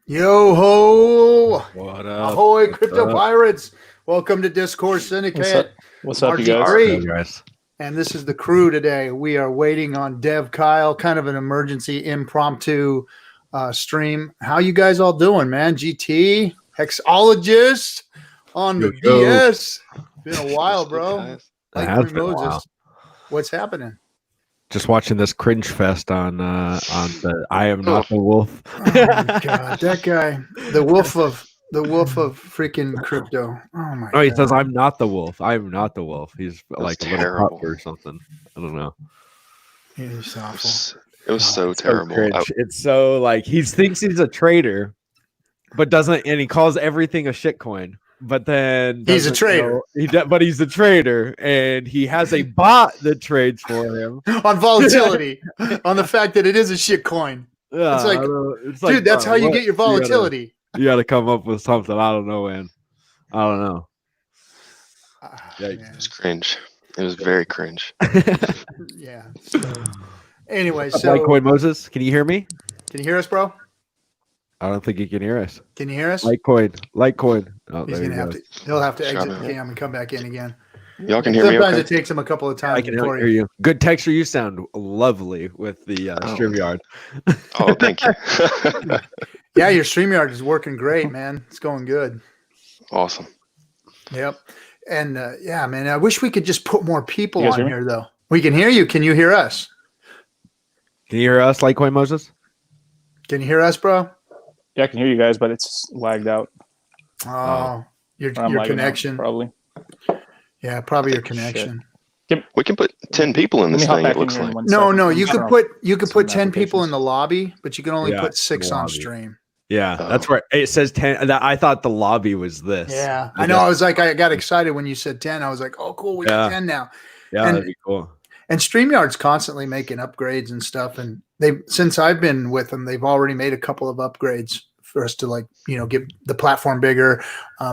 Yo ho! What up? Ahoy, What's crypto up? pirates! Welcome to Discourse Syndicate. What's up, you guys? RG3. Guys? And this is the crew today. We are waiting on Dev Kyle, kind of an emergency impromptu stream. How you guys all doing, man? GT, Hexologist on the DS. Been a while, bro. It has been a while. What's happening? Just watching this cringe fest on the I am not the wolf. Oh my god, that guy, the wolf of freaking crypto. Oh my god. He says I'm not the wolf. I'm not the wolf. He's like a little pup or something. I don't know. He's awful. It was so terrible. It's so like he thinks he's a trader, but doesn't, and he calls everything a shitcoin. But then he's a trader. But he's a trader, and he has a bot that trades for him on volatility, on the fact that it is a shit coin. Yeah, it's like dude, that's how you get your volatility. You got to come up with something. I don't know, man. I don't know. It was cringe. It was very cringe. Yeah. So, anyway, so Litecoin Moses, can you hear me? Can you hear us, bro? I don't think he can hear us. Can you hear us? Litecoin. Oh, he's gonna have to. He'll have to exit the cam and come back in again. Y'all can hear me. Sometimes it takes him a couple of times. I can hear you. Good texture. You sound lovely with the StreamYard. Oh, thank you. Yeah, your StreamYard is working great, man. It's going good. Awesome. Yep. And yeah, man, I wish we could just put more people on here, though. We can hear you. Can you hear us? Can you hear us, Litecoin Moses? Can you hear us, bro? Yeah, I can hear you guys, but it's lagged out. Oh, your connection. Out, probably. Yeah, probably your connection. We can put 10 people in this thing, it looks like. No, you could put 10 people in the lobby, but you can only put 6 on stream. Yeah, that's right. It says 10. I thought the lobby was this. Yeah, I know. I was like, I got excited when you said 10. I was like, oh, cool, we got 10 now. Yeah, that'd be cool. And StreamYard's constantly making upgrades and stuff. And since I've been with them, they've already made a couple of upgrades for us to get the platform bigger.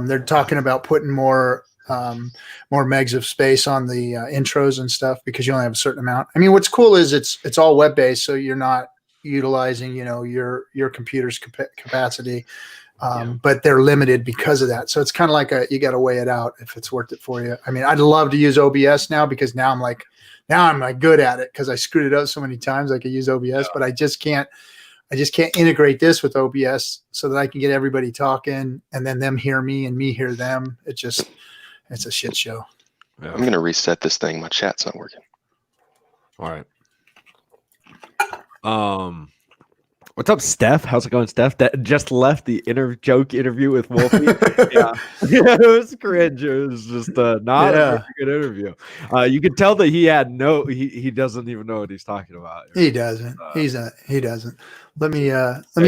They're talking about putting more megs of space on the intros and stuff because you only have a certain amount. I mean, what's cool is it's all web based, so you're not utilizing your computer's capacity, but they're limited because of that. So it's kind of like you got to weigh it out if it's worth it for you. I mean, I'd love to use OBS now because now I'm good at it because I screwed it up so many times. I could use OBS, but I just can't integrate this with OBS so that I can get everybody talking and then them hear me and me hear them. It's a shit show. Yeah. I'm going to reset this thing. My chat's not working. All right. What's up, Steph? How's it going, Steph? That just left the joke interview with Wolfie. Yeah, it was cringe. It was just not a very good interview. You could tell that he had he doesn't even know what he's talking about. He doesn't. He doesn't. Let me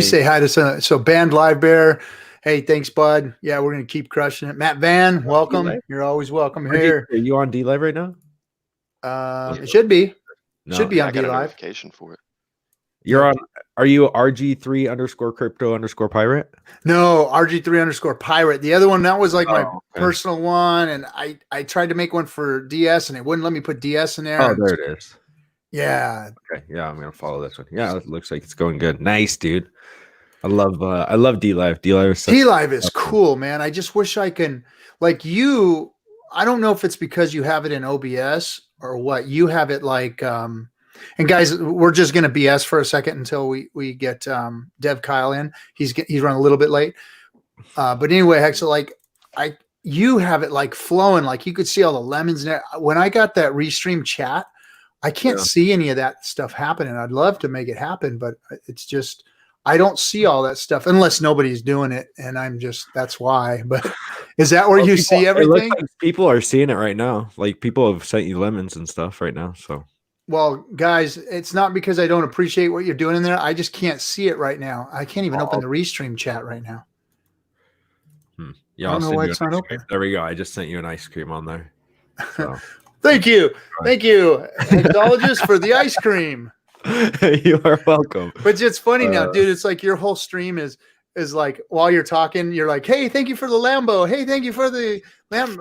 say hi to Dlive Bear. Hey, thanks, bud. Yeah, we're gonna keep crushing it. Matt Van, welcome. You're always welcome here. Are you on Dlive right now? It should be. No, should be on I got a Dlive. notification for it. You're on. Are you RG3_crypto_pirate? No, RG3_pirate. The other one, that was like my personal one, and I tried to make one for DS, and it wouldn't let me put DS in there. Oh, there it is. Yeah. Okay. Yeah, I'm gonna follow this one. Yeah, it looks like it's going good. Nice, dude. I love Dlive. Dlive is cool, man. I just wish I can like you. I don't know if it's because you have it in OBS or what. You have it like and guys, we're just going to BS for a second until we get Dev Kyle in. He's run a little bit late. But anyway, Hexo, you have it like flowing, like you could see all the lemons in there. When I got that restream chat, I can't see any of that stuff happening. I'd love to make it happen, but it's just I don't see all that stuff unless nobody's doing it, and that's why. But is that where you see everything? Like people are seeing it right now. Like people have sent you lemons and stuff right now. So. Well, guys, it's not because I don't appreciate what you're doing in there. I just can't see it right now. I can't even open the restream chat right now. Yeah, I don't know why it's not open. There we go. I just sent you an ice cream on there. So. Thank you, Hexologist, for the ice cream. You are welcome. But it's funny now, dude. It's like your whole stream is like while you're talking, you're like, "Hey, thank you for the Lambo. Hey, thank you for the lemon.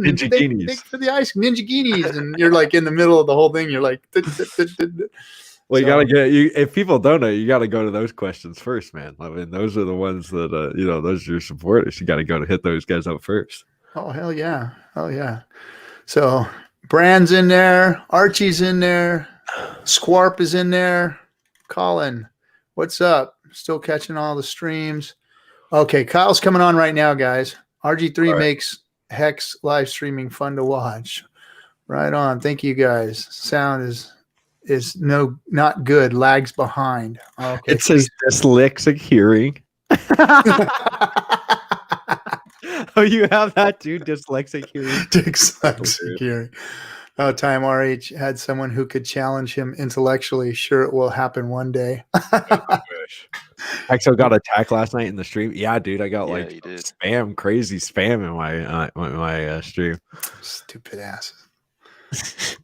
Thank you for the ice Ninja Guineas." And you're like in the middle of the whole thing. You're like, Well, you gotta get you. If people don't know, you gotta go to those questions first, man. I mean, those are the ones that those are your supporters. You gotta go to hit those guys up first. Oh hell yeah, hell yeah. So Brand's in there, Archie's in there, Squarp is in there. Colin, what's up? Still catching all the streams. Okay, Kyle's coming on right now, guys. RG3 makes Hex live streaming fun to watch. Right on. Thank you, guys. Sound is not good. Lags behind. Okay. It says dyslexic hearing. Oh, you have that too? Dyslexic hearing. Dyslexic hearing. Oh, Time RH had someone who could challenge him intellectually. Sure, it will happen one day. I wish. Hexo got attacked last night in the stream. Yeah, dude, I got crazy spam in my stream. Stupid asses.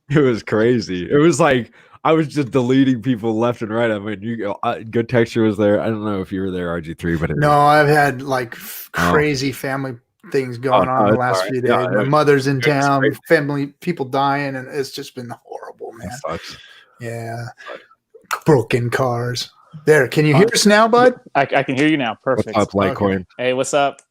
It was crazy. It was like I was just deleting people left and right. I mean, Good Texture was there. I don't know if you were there, RG3, but no, I've had like crazy family things going on the last few days. Yeah, my mother's in town, family, people dying, and it's just been horrible, man. Yeah, broken cars. There, can you hear us now, bud? I can hear you now. Perfect. What's up, Litecoin? Okay. Hey, what's up?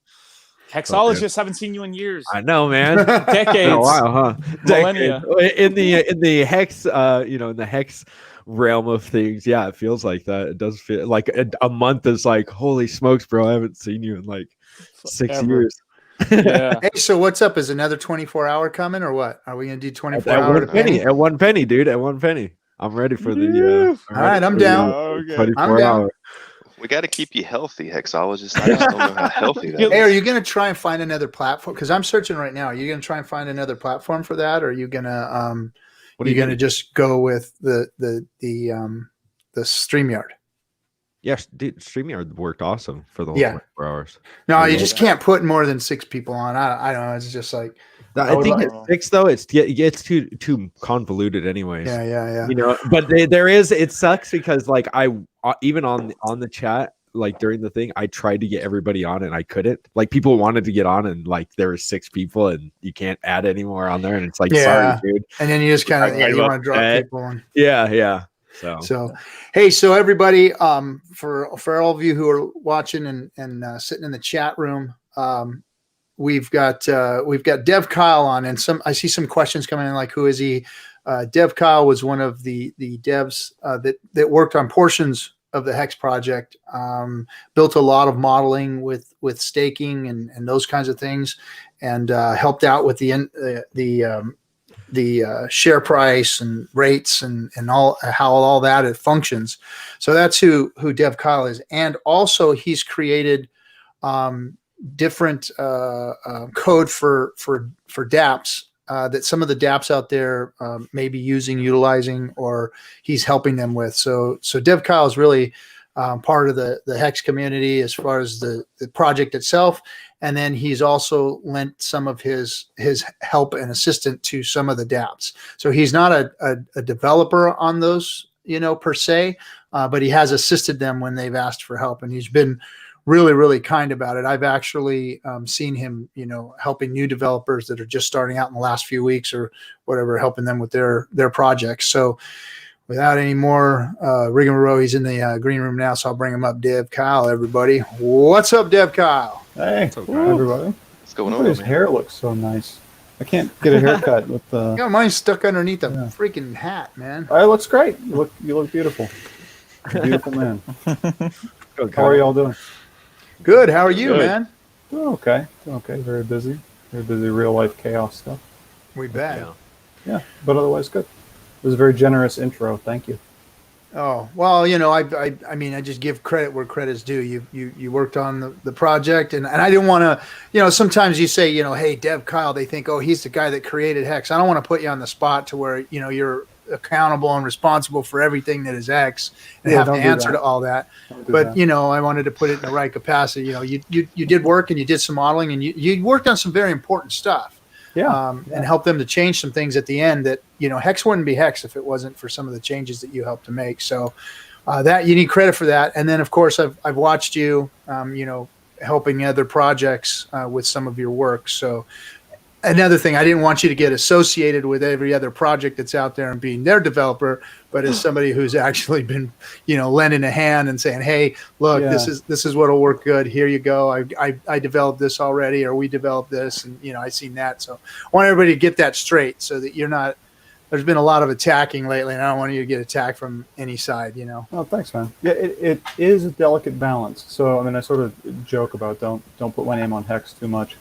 Hexologist, haven't seen you in years. I know, man. Decades. Oh, wow, huh? Millennia. In the Hex, in the Hex realm of things, yeah, it feels like that. It does feel like a month is like, holy smokes, bro! I haven't seen you in like 6 years. Yeah. Hey, so what's up? Is another 24-hour coming, or what? Are we gonna do 24 hours? At one penny, dude. At one penny. I'm ready for the. All right, I'm down. 24 hours. We got to keep you healthy, Hexologist. I just don't know how healthy that is. Hey, are you going to try and find another platform? Because I'm searching right now. Are you going to try and find another platform for that, or are you going to just go with the StreamYard? Yes, dude, StreamYard worked awesome for the whole 24 hours. No, you just can't put more than 6 people on. I don't know. It's just like I think it's 6 though. It gets too convoluted, anyways. Yeah. But it sucks because like I even on the chat, like during the thing, I tried to get everybody on and I couldn't. Like people wanted to get on and like there were 6 people and you can't add any more on there, and it's like sorry, dude. And then you just kind of you want to drop people on. Yeah. So hey, so everybody, for all of you who are watching and sitting in the chat room, we've got Dev Kyle on, and I see some questions coming in like, who is he? Dev Kyle was one of the devs that worked on portions of the Hex project, built a lot of modeling with staking and those kinds of things, and helped out with the share price and rates and all how all that it functions. So that's who Dev Kyle is, and also he's created different code for dApps that some of the dApps out there may be utilizing, or he's helping them with. So Dev Kyle is really part of the Hex community as far as the project itself. And then he's also lent some of his help and assistance to some of the dApps. So he's not a developer on those, per se, but he has assisted them when they've asked for help. And he's been really, really kind about it. I've actually seen him, helping new developers that are just starting out in the last few weeks or whatever, helping them with their projects. So without any more rigmarole, he's in the green room now, so I'll bring him up. Dev Kyle, everybody. What's up, Dev Kyle? Hey, everybody. What's going on? His hair looks so nice. I can't get a haircut with the. Yeah, mine's stuck underneath a freaking hat, man. It looks great. You look beautiful. You're a beautiful man. How are you all doing? Good. How are you, man? Doing okay. Very busy. Real life chaos stuff. We bet. Yeah, but otherwise good. It was a very generous intro. Thank you. Oh, well, I mean, I just give credit where credit's due. You worked on the project, and I didn't want to, sometimes you say, hey, Dev Kyle, they think, oh, he's the guy that created Hex. I don't want to put you on the spot to where, you're accountable and responsible for everything that is X and have to answer to all that. But, I wanted to put it in the right capacity. You did work and you did some modeling and you worked on some very important stuff. And help them to change some things at the end that, Hex wouldn't be Hex if it wasn't for some of the changes that you helped to make. So that you need credit for that. And then, of course, I've watched you, helping other projects with some of your work. So another thing, I didn't want you to get associated with every other project that's out there and being their developer, but as somebody who's actually been, lending a hand and saying, hey, look, this is what'll work good. Here you go. I developed this already, or we developed this, and I seen that. So I want everybody to get that straight so that you're not. There's been a lot of attacking lately, and I don't want you to get attacked from any side, Oh, thanks, man. Yeah, it is a delicate balance. So, I mean, I sort of joke about don't put my name on Hex too much.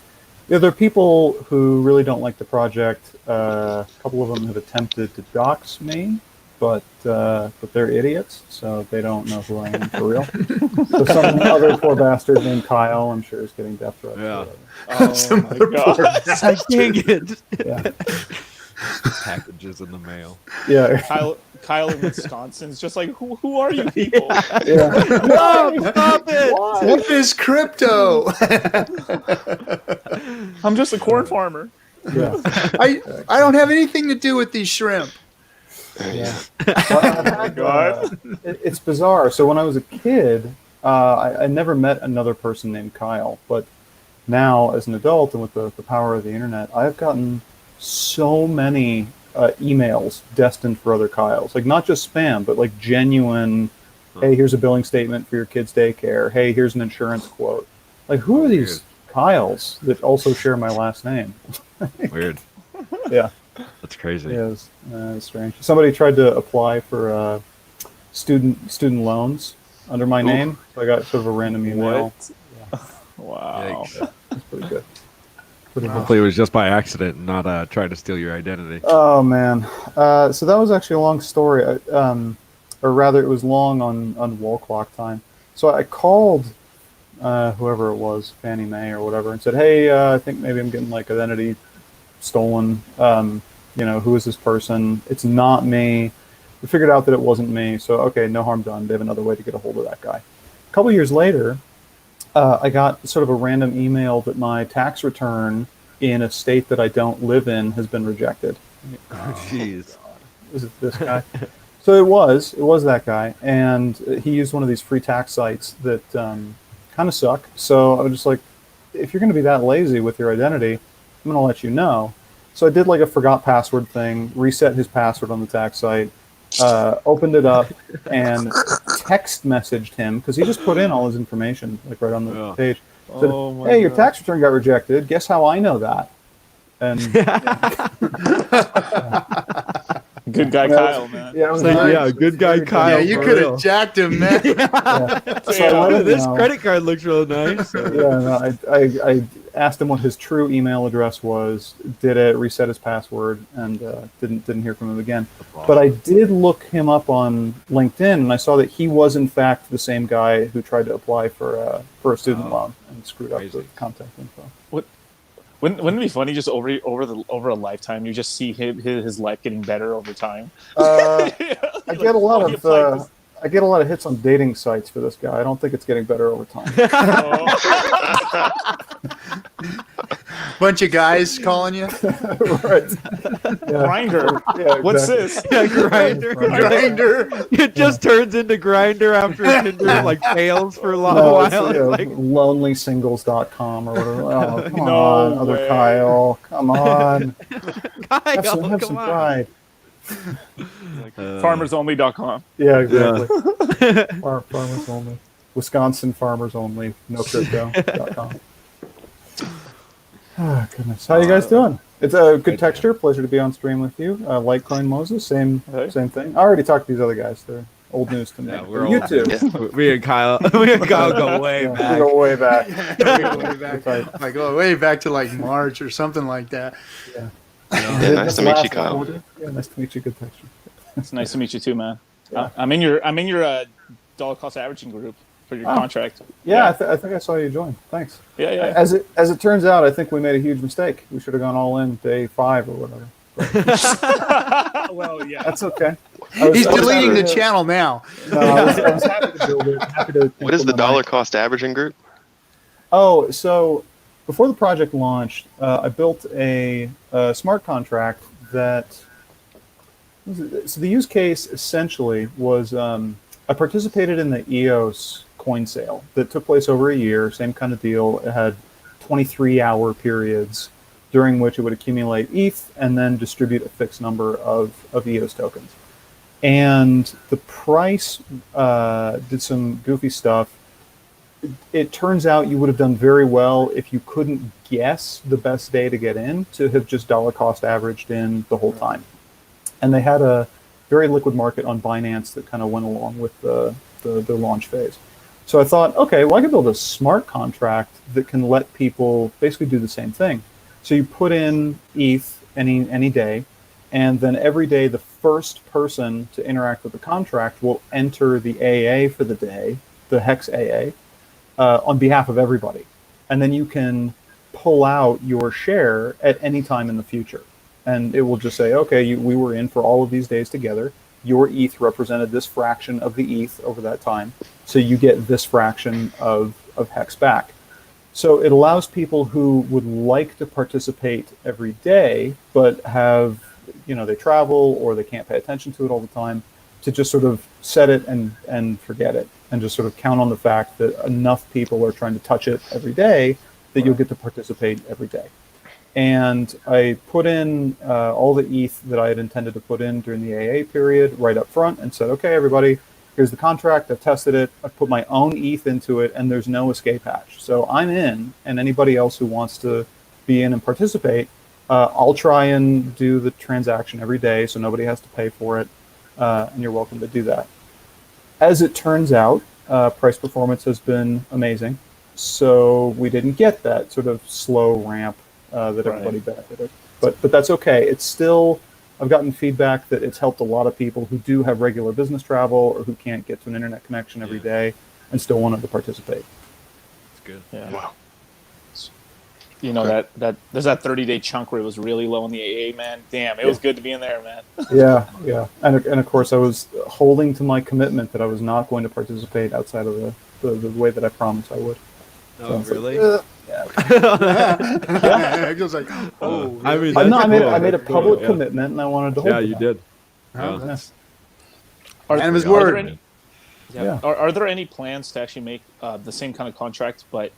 Yeah, there are people who really don't like the project. A couple of them have attempted to dox me, but they're idiots, so they don't know who I am for real. So some other poor bastard named Kyle, I'm sure, is getting death threats. Yeah. Oh, Some my other God. poor bastard. Dang it. Yeah. Packages in the mail. Yeah. Kyle in Wisconsin is just like, who are you people? Yeah. Stop it! What is crypto? I'm just a corn farmer. Yeah. I don't have anything to do with these shrimp. Yeah. Well, it's bizarre. So when I was a kid, I never met another person named Kyle. But now, as an adult and with the power of the internet, I've gotten so many emails destined for other Kyles. Like, not just spam, but like genuine, hey, here's a billing statement for your kid's daycare. Hey, here's an insurance quote. Like, who are these Kyles that also share my last name? Weird. Yeah. That's crazy. Yeah, it's strange. Somebody tried to apply for student loans under my name, so I got sort of a random email. Wow. That's pretty good. Pretty good. Hopefully it was just by accident and not trying to steal your identity. Oh man, so that was actually a long story, or rather, it was long on wall clock time. So I called whoever it was, Fannie Mae or whatever, and said, "Hey, I think maybe I'm getting like identity stolen. Who is this person? It's not me." We figured out that it wasn't me, so okay, no harm done. They have another way to get a hold of that guy. A couple years later, I got sort of a random email that my tax return in a state that I don't live in has been rejected. Oh, jeez. Is it this guy? So it was that guy, and he used one of these free tax sites that kind of suck. So I was just like, if you're going to be that lazy with your identity, I'm going to let you know. So I did like a forgot password thing, reset his password on the tax site, opened it up, and text messaged him, because he just put in all his information like right on the page. Said, hey, your tax return got rejected. Guess how I know that? And good guy Kyle, man. Yeah, it was Like, nice. yeah, good guy Very Kyle. Yeah, nice. you for could real. have jacked him, man. Yeah. So I let him This know. credit card looks real nice. Yeah, no, I asked him what his true email address was, did it, reset his password, and didn't hear from him again. But I did look him up on LinkedIn, and I saw that he was in fact the same guy who tried to apply for a student loan and screwed up the contact info. Wouldn't it be funny just over a lifetime you just see his life getting better over time? I get a lot of hits on dating sites for this guy. I don't think it's getting better over time. Bunch of guys calling you. Right. Yeah. Grinder. Yeah, What's exactly. this? Yeah, Grinder. Grinder. It just turns into Grinder after Tinder like fails for a long No, while. it's, It's like, lonelysingles.com or whatever. Oh, come No on, other way. Kyle. Come on. Have some come on. pride. Farmersonly.com. Yeah, exactly. Farmers only. Wisconsin farmers only. No crypto.com. Oh, goodness. How you guys doing? It's a good texture. Pleasure to be on stream with you. Litecoin Moses, same thing. I already talked to these other guys. They're old news to me. Yeah, we're you old too. news. Me and Kyle go way We back. go way back. Like way back to like March or something like that. Yeah. Yeah, nice to meet you, Kyle. Yeah, nice to meet you. Good texture. It's nice to meet you too, man. Yeah. I'm in your dollar cost averaging group for your contract. Yeah, I think I saw you join. Thanks. Yeah. As it turns out, I think we made a huge mistake. We should have gone all in day 5 or whatever. Well, yeah. That's okay. He's deleting the channel now. No, I was happy to build it. Happy to. What is the dollar cost averaging group? Oh, so before the project launched, I built a smart contract that. So the use case essentially was I participated in the EOS coin sale that took place over a year. Same kind of deal. It had 23-hour periods. during which it would accumulate ETH and then distribute a fixed number of EOS tokens. And the price did some goofy stuff. It turns out you would have done very well if you couldn't guess the best day to get in to have just dollar cost averaged in the whole time. And they had a very liquid market on Binance that kind of went along with the launch phase. So I thought, okay, well, I could build a smart contract that can let people basically do the same thing. So you put in ETH any day, and then every day the first person to interact with the contract will enter the AA for the day, the Hex AA, on behalf of everybody. And then you can pull out your share at any time in the future. And it will just say, okay, we were in for all of these days together. Your ETH represented this fraction of the ETH over that time. So you get this fraction of Hex back. So it allows people who would like to participate every day, but have, they travel or they can't pay attention to it all the time, to just sort of set it and forget it, and just sort of count on the fact that enough people are trying to touch it every day that you'll get to participate every day. And I put in all the ETH that I had intended to put in during the AA period right up front and said, okay, everybody, here's the contract. I've tested it. I've put my own ETH into it, and there's no escape hatch. So I'm in, and anybody else who wants to be in and participate, I'll try and do the transaction every day so nobody has to pay for it, and you're welcome to do that. As it turns out, price performance has been amazing. So we didn't get that sort of slow ramp that everybody benefited. But that's okay. It's still, I've gotten feedback that it's helped a lot of people who do have regular business travel or who can't get to an internet connection every day and still wanted to participate. That's good. Yeah. Wow. That there's that 30-day chunk where it was really low in the AA, man. Damn, it was good to be in there, man. Yeah. And of course I was holding to my commitment that I was not going to participate outside of the way that I promised I would. Oh, So really? It goes like, oh. I mean, I made a public commitment, and I wanted to hold. Yeah, you did. Oh, Yeah. that's Are his there word. any, Yeah. Are there any plans to actually make the same kind of contract, but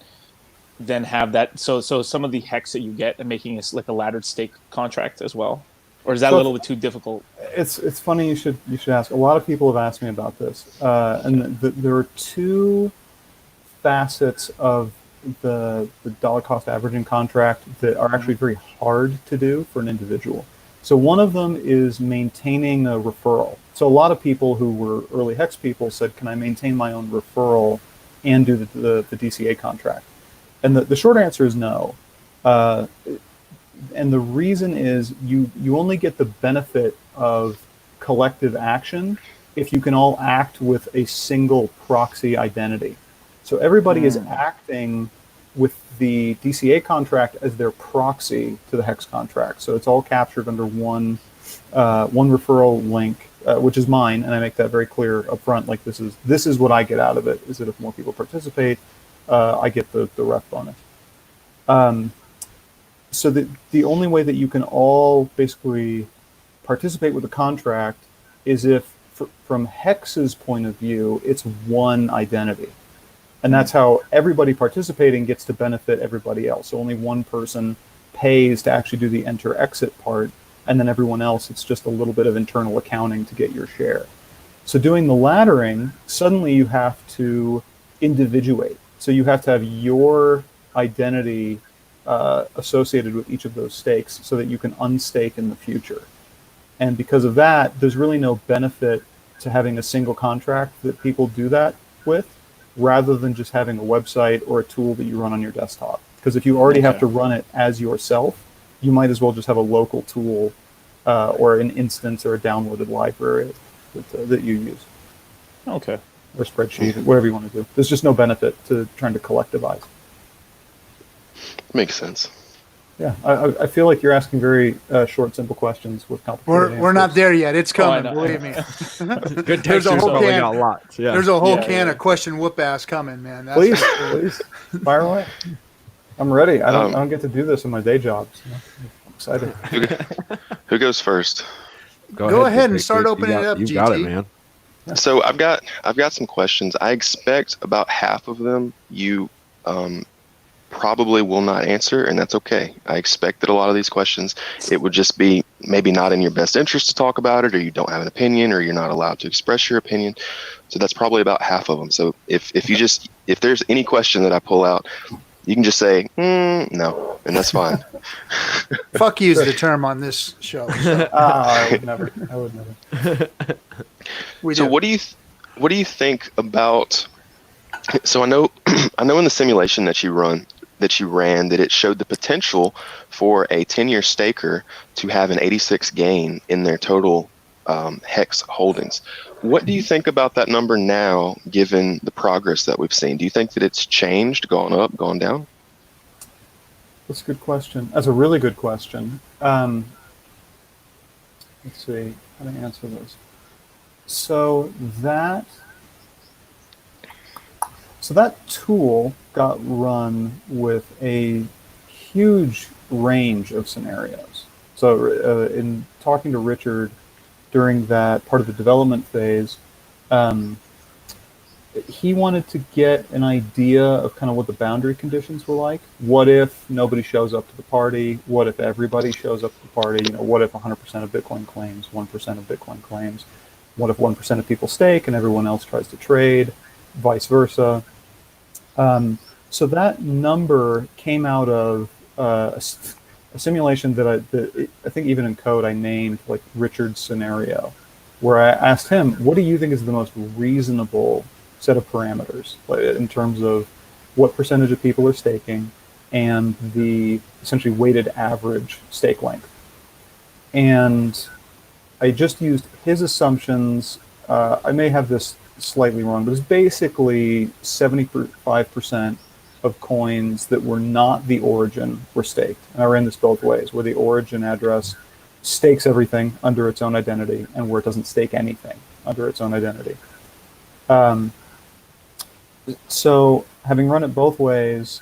then have that? So some of the hex that you get and making it like a laddered stake contract as well, or is that a little bit too difficult? It's funny you should ask. A lot of people have asked me about this, and there are two facets of the dollar cost averaging contract that are actually very hard to do for an individual. So one of them is maintaining a referral. So a lot of people who were early Hex people said, can I maintain my own referral and do the DCA contract? And the short answer is no. And the reason is you only get the benefit of collective action if you can all act with a single proxy identity. So everybody is acting with the DCA contract as their proxy to the Hex contract. So it's all captured under one referral link, which is mine, and I make that very clear up front. Like this is what I get out of it, is that if more people participate, I get the ref bonus. So the only way that you can all basically participate with the contract is if, from Hex's point of view, it's one identity. And that's how everybody participating gets to benefit everybody else. So only one person pays to actually do the enter-exit part, and then everyone else, it's just a little bit of internal accounting to get your share. So doing the laddering, suddenly you have to individuate. So you have to have your identity associated with each of those stakes so that you can unstake in the future. And because of that, there's really no benefit to having a single contract that people do that with, rather than just having a website or a tool that you run on your desktop. Because if you already have to run it as yourself, you might as well just have a local tool or an instance or a downloaded library that you use. Okay. Or spreadsheet, whatever you want to do. There's just no benefit to trying to collectivize. Makes sense. Yeah, I feel like you're asking very short, simple questions with complicated We're not answers. there yet. It's coming, know. believe me. Good There's a textures whole probably can. got lots. Yeah. There's a whole Yeah, can yeah. of question whoop ass coming, man. That's Please, for sure. please, fire away. I'm ready. I don't get to do this in my day job. So I'm excited. Who goes first? Go ahead and Dick, start you opening it up, You got it, GT. man. So I've got some questions. I expect about half of them you probably will not answer, and that's okay. I expect that a lot of these questions, it would just be maybe not in your best interest to talk about it, or you don't have an opinion, or you're not allowed to express your opinion. So that's probably about half of them. So if there's any question that I pull out, you can just say no, and that's fine. Fuck you is the term on this show. So. I would never. I would never. So what do you think about? So I know in the simulation that you ran that it showed the potential for a 10-year staker to have an 86 gain in their total HEX holdings. What do you think about that number now, given the progress that we've seen? Do you think that it's changed, gone up, gone down? That's a good question. That's a really good question. Let's see how to answer this. So that tool got run with a huge range of scenarios. So in talking to Richard during that part of the development phase, he wanted to get an idea of kind of what the boundary conditions were like. What if nobody shows up to the party? What if everybody shows up to the party? What if 100% of Bitcoin claims, 1% of Bitcoin claims? What if 1% of people stake and everyone else tries to trade? Vice versa. So that number came out of a simulation that I think even in code I named like Richard's scenario, where I asked him, what do you think is the most reasonable set of parameters in terms of what percentage of people are staking and the essentially weighted average stake length? And I just used his assumptions. I may have this slightly wrong, but it's basically 75% of coins that were not the origin were staked. And I ran this both ways, where the origin address stakes everything under its own identity and where it doesn't stake anything under its own identity. So having run it both ways,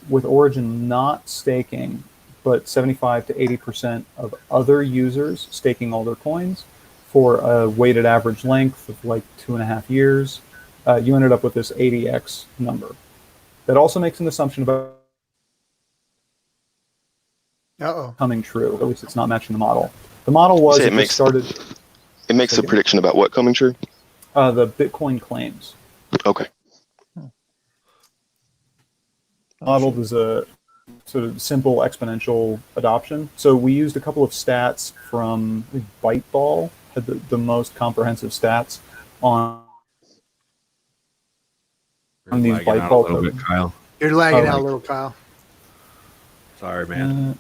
with origin not staking, but 75 to 80% of other users staking all their coins for a weighted average length of like 2.5 years, you ended up with this 80x number. That also makes an assumption about coming true. At least it's not matching the model. The model was It makes a prediction about what coming true? The Bitcoin claims. Okay. Modeled as a sort of simple exponential adoption. So we used a couple of stats from Byteball, had the most comprehensive stats on these Byteball tokens. Kyle. You're lagging out a little, Kyle. Sorry, man.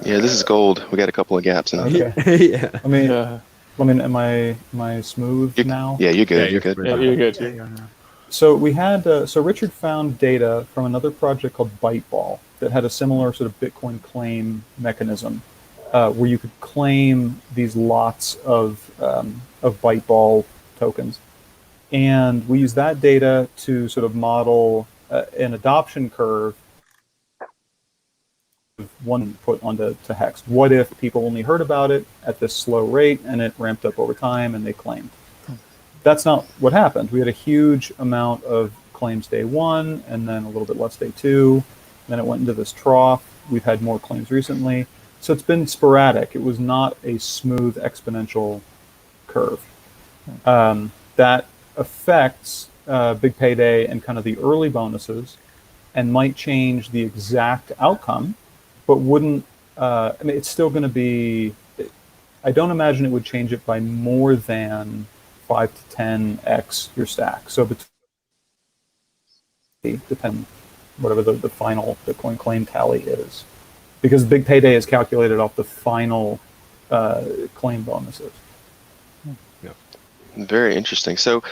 Yeah, this is gold. We got a couple of gaps in it. Okay. Yeah. I mean, am I smooth now? Yeah, you're good. Yeah, you're good. Yeah, you're good. Yeah, you're not. So we had so Richard found data from another project called Byteball that had a similar sort of Bitcoin claim mechanism, where you could claim these lots of Byteball tokens, and we used that data to sort of model an adoption curve. One put onto Hex. What if people only heard about it at this slow rate and it ramped up over time and they claimed? That's not what happened. We had a huge amount of claims day one and then a little bit less day two. Then it went into this trough. We've had more claims recently. So it's been sporadic. It was not a smooth exponential curve. That affects big payday and kind of the early bonuses and might change the exact outcome, but wouldn't, I mean, it's still going to be, I don't imagine it would change it by more than 5 to 10x your stack. So depend whatever the final Bitcoin claim tally is, because big payday is calculated off the final claim bonuses. Yeah. Very interesting. So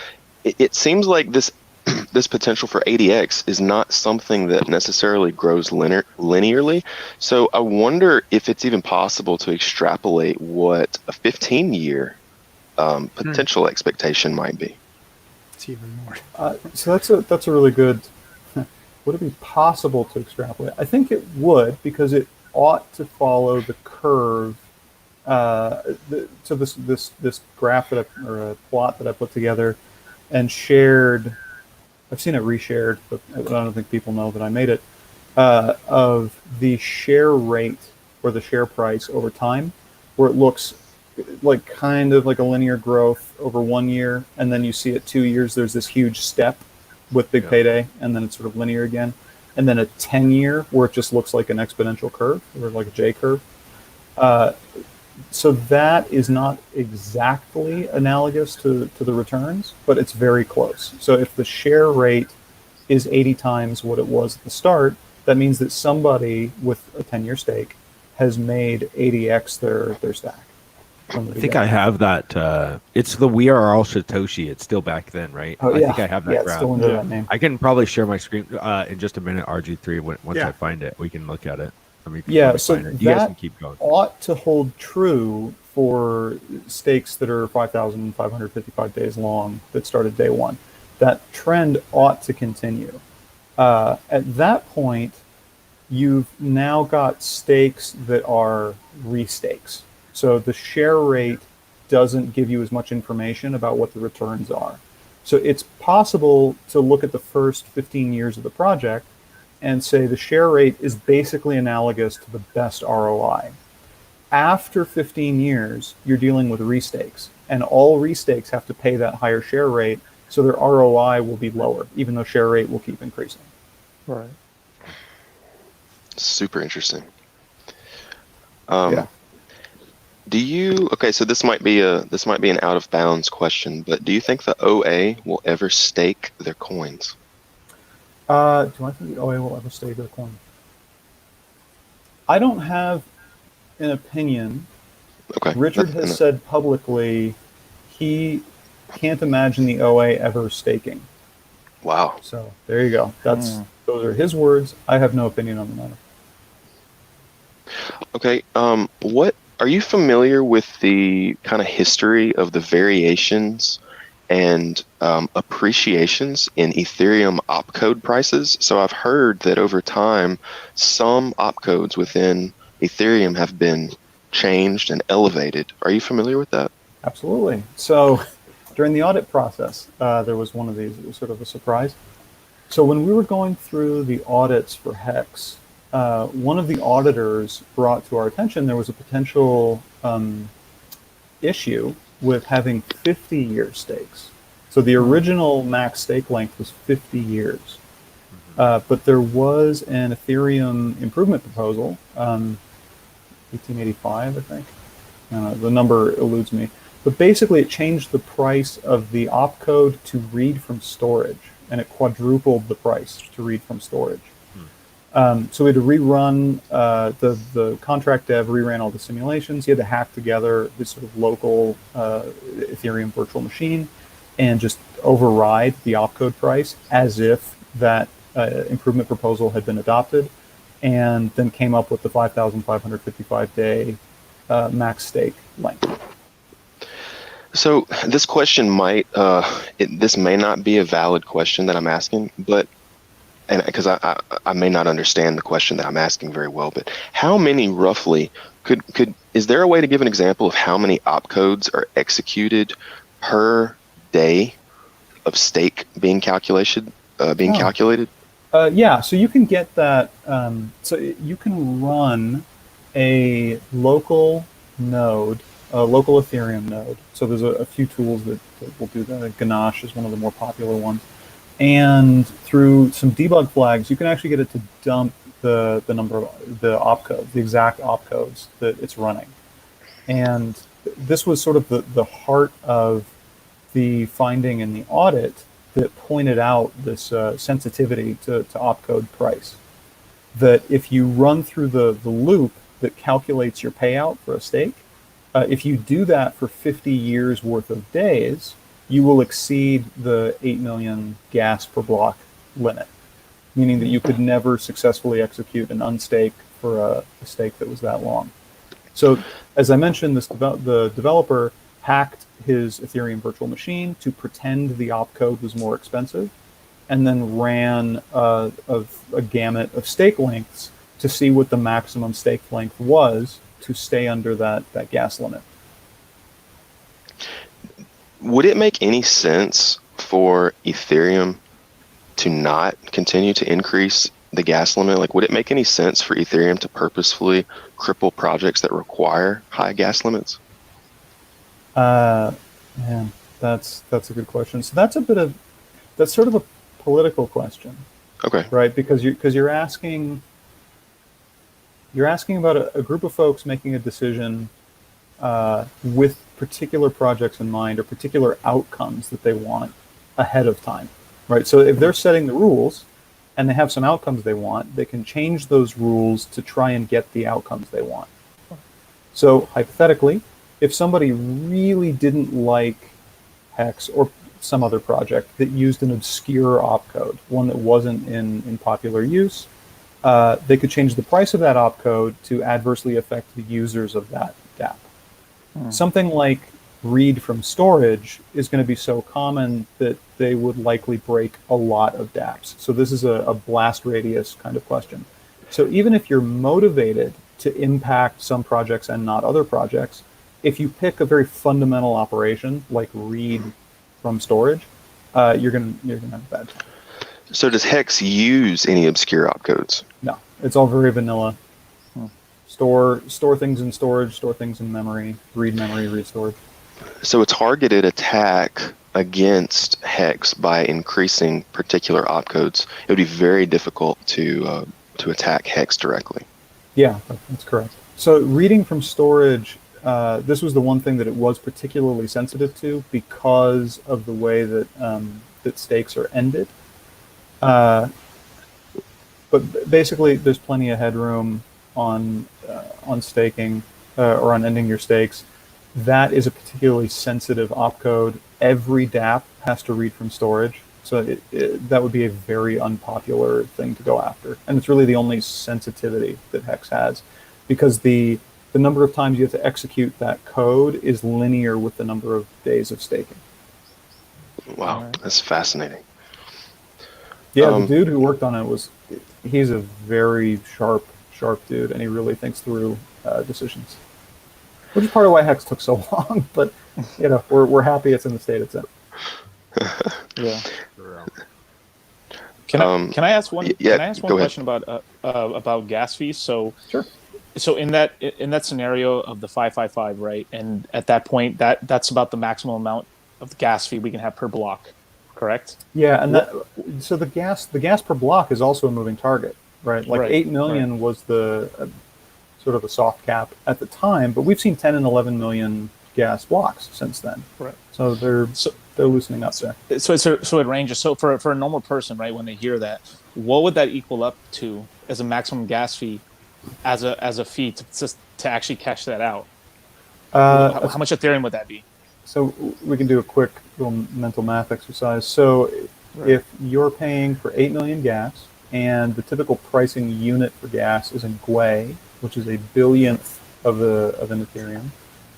it seems like this potential for ADX is not something that necessarily grows linearly. So I wonder if it's even possible to extrapolate what a 15-year potential expectation might be. It's even more. So that's a really good. Would it be possible to extrapolate? I think it would, because it ought to follow the curve. So this graph or a plot that I put together and shared I've seen it reshared, but I don't think people know that I made it, of the share rate or the share price over time, where it looks like kind of like a linear growth over 1 year, and then you see at 2 years there's this huge step with big payday, and then it's sort of linear again, and then a 10-year where it just looks like an exponential curve or like a J curve. So that is not exactly analogous to the returns, but it's very close. So if the share rate is 80 times what it was at the start, that means that somebody with a 10-year stake has made 80x their stack. I think I have that. It's the We Are All Satoshi. It's still back then, right? Oh, I think I have that it's still under that name. I can probably share my screen in just a minute, RG3. Once I find it, we can look at it. So you guys can keep going. Ought to hold true for stakes that are 5,555 days long that started day one. That trend ought to continue. At that point, you've now got stakes that are restakes. So the share rate doesn't give you as much information about what the returns are. So it's possible to look at the first 15 years of the project and say the share rate is basically analogous to the best ROI. After 15 years, you're dealing with restakes, and all restakes have to pay that higher share rate, so their ROI will be lower, even though share rate will keep increasing. Right. Super interesting. Do you so this might be an out of bounds question, but do you think the OA will ever stake their coins? Do I think the OA will ever stake their coin? I don't have an opinion. Okay. Richard has said publicly he can't imagine the OA ever staking. Wow. So there you go. Those are his words. I have no opinion on the matter. Okay. What are you familiar with the kind of history of the variations and appreciations in Ethereum opcode prices? So I've heard that over time, some opcodes within Ethereum have been changed and elevated. Are you familiar with that? Absolutely. So during the audit process, there was one of these. It was sort of a surprise. So when we were going through the audits for HEX, one of the auditors brought to our attention there was a potential issue with having 50-year stakes. So the original max stake length was 50 years. But there was an Ethereum improvement proposal, 1885, I think. The number eludes me. But basically it changed the price of the opcode to read from storage, and it quadrupled the price to read from storage. So we had to rerun, the contract dev reran all the simulations. He had to hack together this sort of local Ethereum virtual machine and just override the opcode price as if that improvement proposal had been adopted, and then came up with the 5,555 day max stake length. So this question this may not be a valid question that I'm asking, but because I may not understand the question that I'm asking very well, but how many roughly is there a way to give an example of how many opcodes are executed per day of stake being calculated? Yeah, so you can get that. So you can run a local node, a local Ethereum node. So there's a few tools that will do that. Ganache is one of the more popular ones. And through some debug flags, you can actually get it to dump the number of the opcodes, the exact opcodes that it's running. And this was sort of the heart of the finding in the audit that pointed out this sensitivity to opcode price. That if you run through the loop that calculates your payout for a stake, if you do that for 50 years worth of days, you will exceed the 8 million gas per block limit, meaning that you could never successfully execute an unstake for a stake that was that long. So as I mentioned, the developer hacked his Ethereum virtual machine to pretend the opcode was more expensive, and then ran a gamut of stake lengths to see what the maximum stake length was to stay under that gas limit. Would it make any sense for Ethereum to not continue to increase the gas limit? Like, would it make any sense for Ethereum to purposefully cripple projects that require high gas limits? Man, that's a good question. So that's sort of a political question. Okay. Right, because you're asking about a group of folks making a decision with particular projects in mind or particular outcomes that they want ahead of time, right? So if they're setting the rules and they have some outcomes they want, they can change those rules to try and get the outcomes they want. So hypothetically, if somebody really didn't like Hex or some other project that used an obscure opcode, one that wasn't in popular use, they could change the price of that opcode to adversely affect the users of that dApp. Something like read from storage is going to be so common that they would likely break a lot of dApps. So this is a blast radius kind of question. So even if you're motivated to impact some projects and not other projects, if you pick a very fundamental operation like read from storage, you're gonna have a bad time. So does Hex use any obscure opcodes? No, it's all very vanilla. Store things in storage, store things in memory, read storage. So a targeted attack against Hex by increasing particular opcodes, it would be very difficult to attack Hex directly. Yeah, that's correct. So reading from storage, this was the one thing that it was particularly sensitive to because of the way that that stakes are ended. But basically, there's plenty of headroom on staking or on ending your stakes. That is a particularly sensitive opcode. Every dApp has to read from storage, so that would be a very unpopular thing to go after. And it's really the only sensitivity that Hex has, because the number of times you have to execute that code is linear with the number of days of staking. Wow, that's fascinating. Yeah, the dude who worked on it he's a very sharp dude, and he really thinks through decisions. Which is part of why Hex took so long, but we're happy it's in the state it's in. Yeah. Can I ask one? Yeah, can I ask one question about gas fees? So sure. So in that scenario of the 555, right? And at that point, that's about the maximum amount of gas fee we can have per block, correct? Yeah, and so the gas per block is also a moving target, right? Like 8 million was the sort of a soft cap at the time, but we've seen 10 and 11 million gas blocks since then. Right. So they're loosening up there. So it ranges. So for a normal person, right, when they hear that, what would that equal up to as a maximum gas fee, as a fee to actually cash that out? How much Ethereum would that be? So we can do a quick little mental math exercise. So if you're paying for 8 million gas, and the typical pricing unit for gas is in Gwei, which is a billionth of an Ethereum.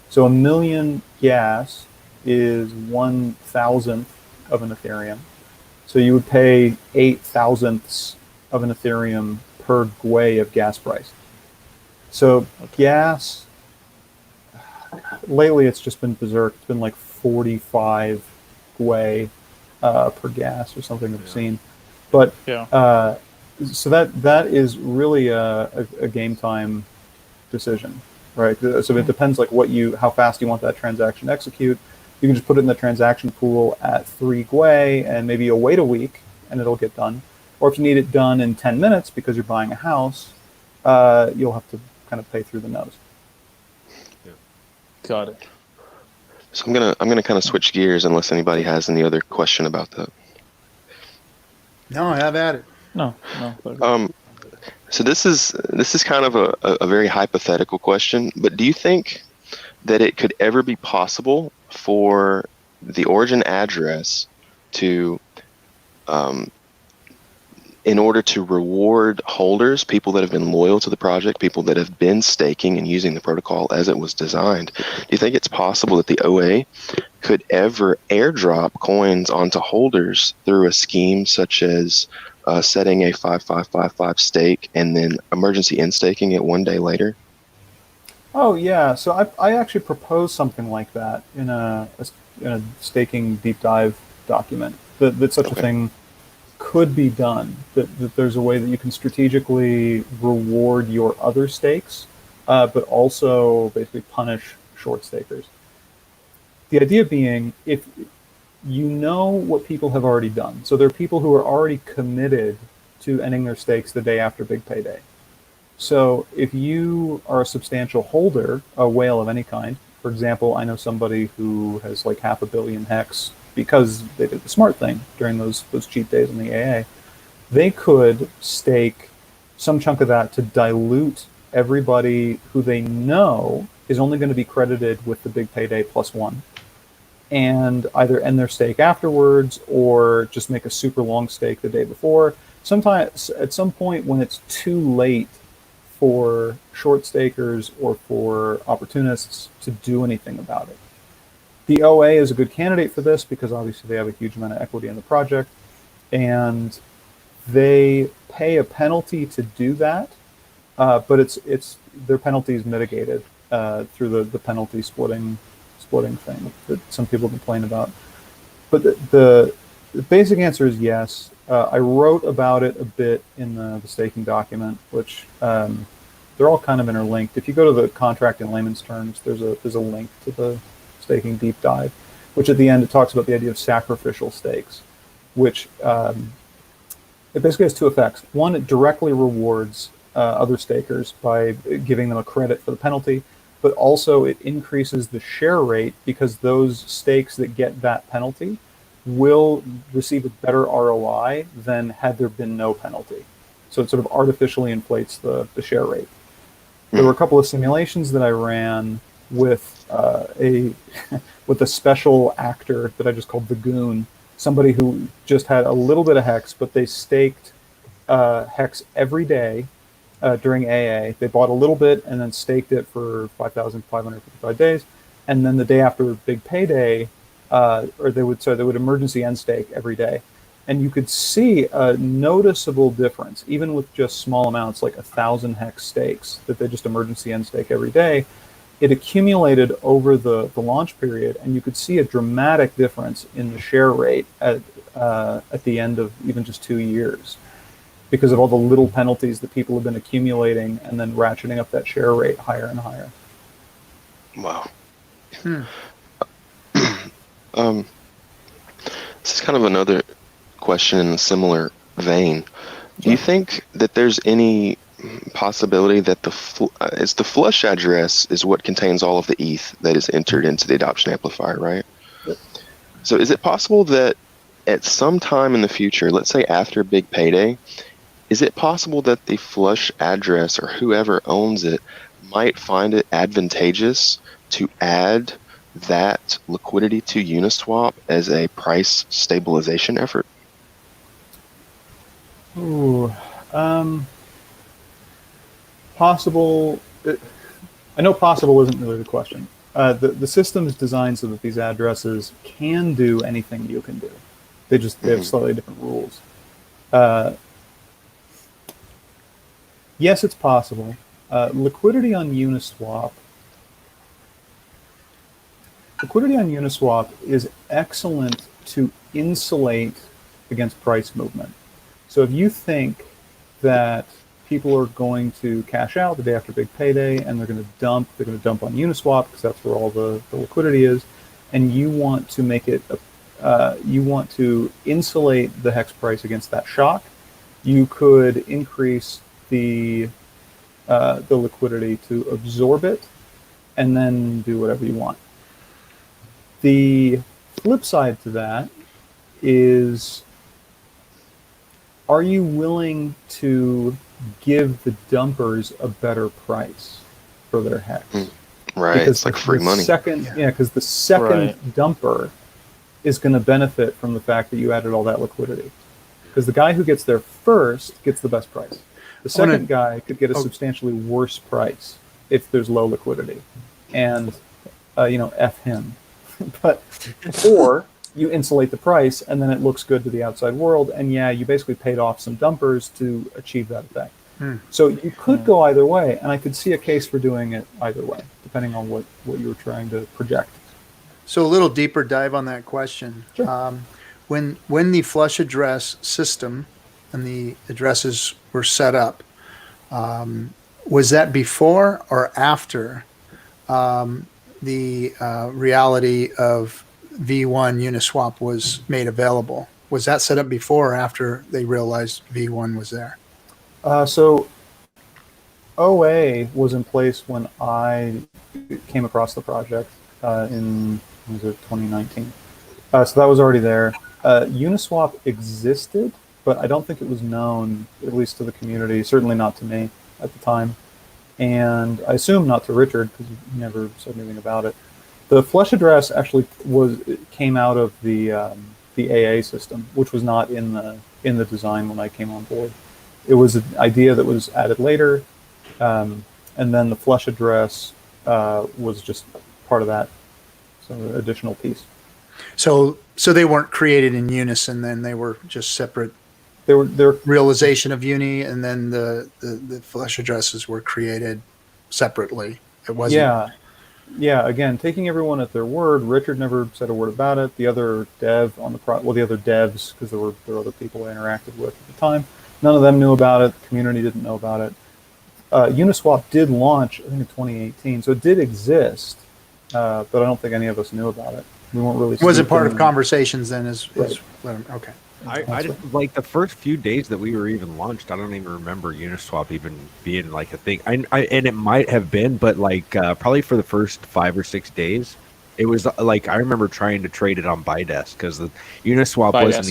So 1 million gas is 1,000th of an Ethereum. So you would pay 8,000ths of an Ethereum per Gwei of gas price. So gas, lately it's just been berserk. It's been like 45 Gwei per gas or something obscene. But so that is really a game time decision, right? So it depends like how fast you want that transaction to execute. You can just put it in the transaction pool at 3 Gwei, and maybe you'll wait a week and it'll get done. Or if you need it done in 10 minutes because you're buying a house, you'll have to kind of pay through the nose. Yeah. Got it. So I'm gonna kind of switch gears unless anybody has any other question about that. No, have at it. No. So this is kind of a very hypothetical question, but do you think that it could ever be possible for the origin address to, in order to reward holders, people that have been loyal to the project, people that have been staking and using the protocol as it was designed, do you think it's possible that the OA could ever airdrop coins onto holders through a scheme such as setting a 5555 stake and then emergency in staking it 1 day later? Oh yeah, so I actually proposed something like that in a staking deep dive document. That such a thing could be done. That there's a way that you can strategically reward your other stakes, but also basically punish short stakers. The idea being, if you know what people have already done, so there are people who are already committed to ending their stakes the day after big payday. So if you are a substantial holder, a whale of any kind, for example, I know somebody who has like 500 million hex because they did the smart thing during those cheap days in the AA, they could stake some chunk of that to dilute everybody who they know is only going to be credited with the big payday +1, and either end their stake afterwards or just make a super long stake the day before. Sometimes at some point when it's too late for short stakers or for opportunists to do anything about it. The OA is a good candidate for this because obviously they have a huge amount of equity in the project, and they pay a penalty to do that, but it's their penalty is mitigated through the penalty splitting thing that some people complain about. But the basic answer is yes. I wrote about it a bit in the staking document, which they're all kind of interlinked. If you go to the contract in layman's terms, there's a link to the staking deep dive, which at the end it talks about the idea of sacrificial stakes, which it basically has two effects. One, it directly rewards other stakers by giving them a credit for the penalty, but also it increases the share rate because those stakes that get that penalty will receive a better ROI than had there been no penalty. So it sort of artificially inflates the share rate. There were a couple of simulations that I ran with with a special actor that I just called the Goon, somebody who just had a little bit of hex, but they staked hex every day during AA. They bought a little bit and then staked it for 5,555 days, and then the day after big payday, they would emergency end stake every day, and you could see a noticeable difference even with just small amounts like 1,000 hex stakes that they just emergency end stake every day. It accumulated over the launch period, and you could see a dramatic difference in the share rate at the end of even just 2 years because of all the little penalties that people have been accumulating and then ratcheting up that share rate higher and higher. Wow. This is kind of another question in a similar vein. Do you think that there's any possibility that the flush address is what contains all of the ETH that is entered into the adoption amplifier, right? Yep. So is it possible that at some time in the future, let's say after big payday, is it possible that the flush address or whoever owns it might find it advantageous to add that liquidity to Uniswap as a price stabilization effort? Ooh, possible. I know possible isn't really the question. The system is designed so that these addresses can do anything you can do. They have slightly different rules. Yes, it's possible. Liquidity on Uniswap is excellent to insulate against price movement. So if you think that people are going to cash out the day after big payday and they're going to dump on Uniswap because that's where all the liquidity is, and you want to make it you want to insulate the hex price against that shock, you could increase the liquidity to absorb it and then do whatever you want. The flip side to that is, are you willing to give the dumpers a better price for their hex? Right, because it's like free money. Because the second dumper is going to benefit from the fact that you added all that liquidity. Because the guy who gets there first gets the best price. The second guy could get a substantially worse price if there's low liquidity. And, F him. Or you insulate the price and then it looks good to the outside world. And you basically paid off some dumpers to achieve that effect. So you could go either way. And I could see a case for doing it either way, depending on what you were trying to project. So a little deeper dive on that question. Sure. when the flush address system and the addresses were set up, was that before or after the reality of V1 Uniswap was made available? Was that set up before or after they realized V1 was there? So OA was in place when I came across the project in, was it 2019? So that was already there. Uniswap existed, but I don't think it was known, at least to the community, certainly not to me at the time. And I assume not to Richard, because he never said anything about it. The flush address actually came out of the AA system, which was not in the design when I came on board. It was an idea that was added later, and then the flush address was just part of that, so an additional piece. So they weren't created in unison. Then they were just separate. They're realization of Uni, and then the flush addresses were created separately. It wasn't. Yeah. Again, taking everyone at their word. Richard never said a word about it. The other dev on the the other devs, because there were other people I interacted with at the time. None of them knew about it. The community didn't know about it. Uniswap did launch, I think, in 2018, so it did exist, but I don't think any of us knew about it. We weren't really. Was it part of conversations then? Right. Okay. I just, like the first few days that we were even launched, I don't even remember Uniswap even being like a thing. And it might have been, but like probably for the first 5 or 6 days, it was like I remember trying to trade it on Bidesk because the Uniswap wasn't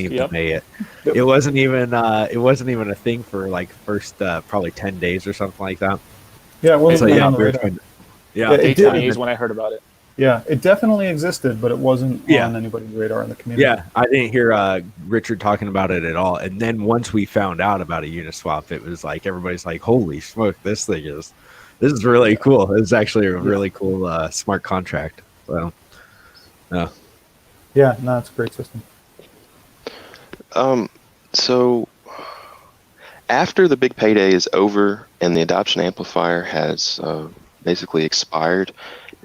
even it wasn't even a thing for like first probably 10 days or something like that. Yeah, it wasn't. So, on the radar. Day 10 days when I heard about it. Yeah, it definitely existed, but it wasn't on anybody's radar in the community. Yeah, I didn't hear Richard talking about it at all. And then once we found out about a Uniswap, it was like everybody's like, "Holy smoke, this is really cool." It's actually a really cool smart contract. So, yeah, no, it's a great system. So after the big payday is over and the adoption amplifier has basically expired,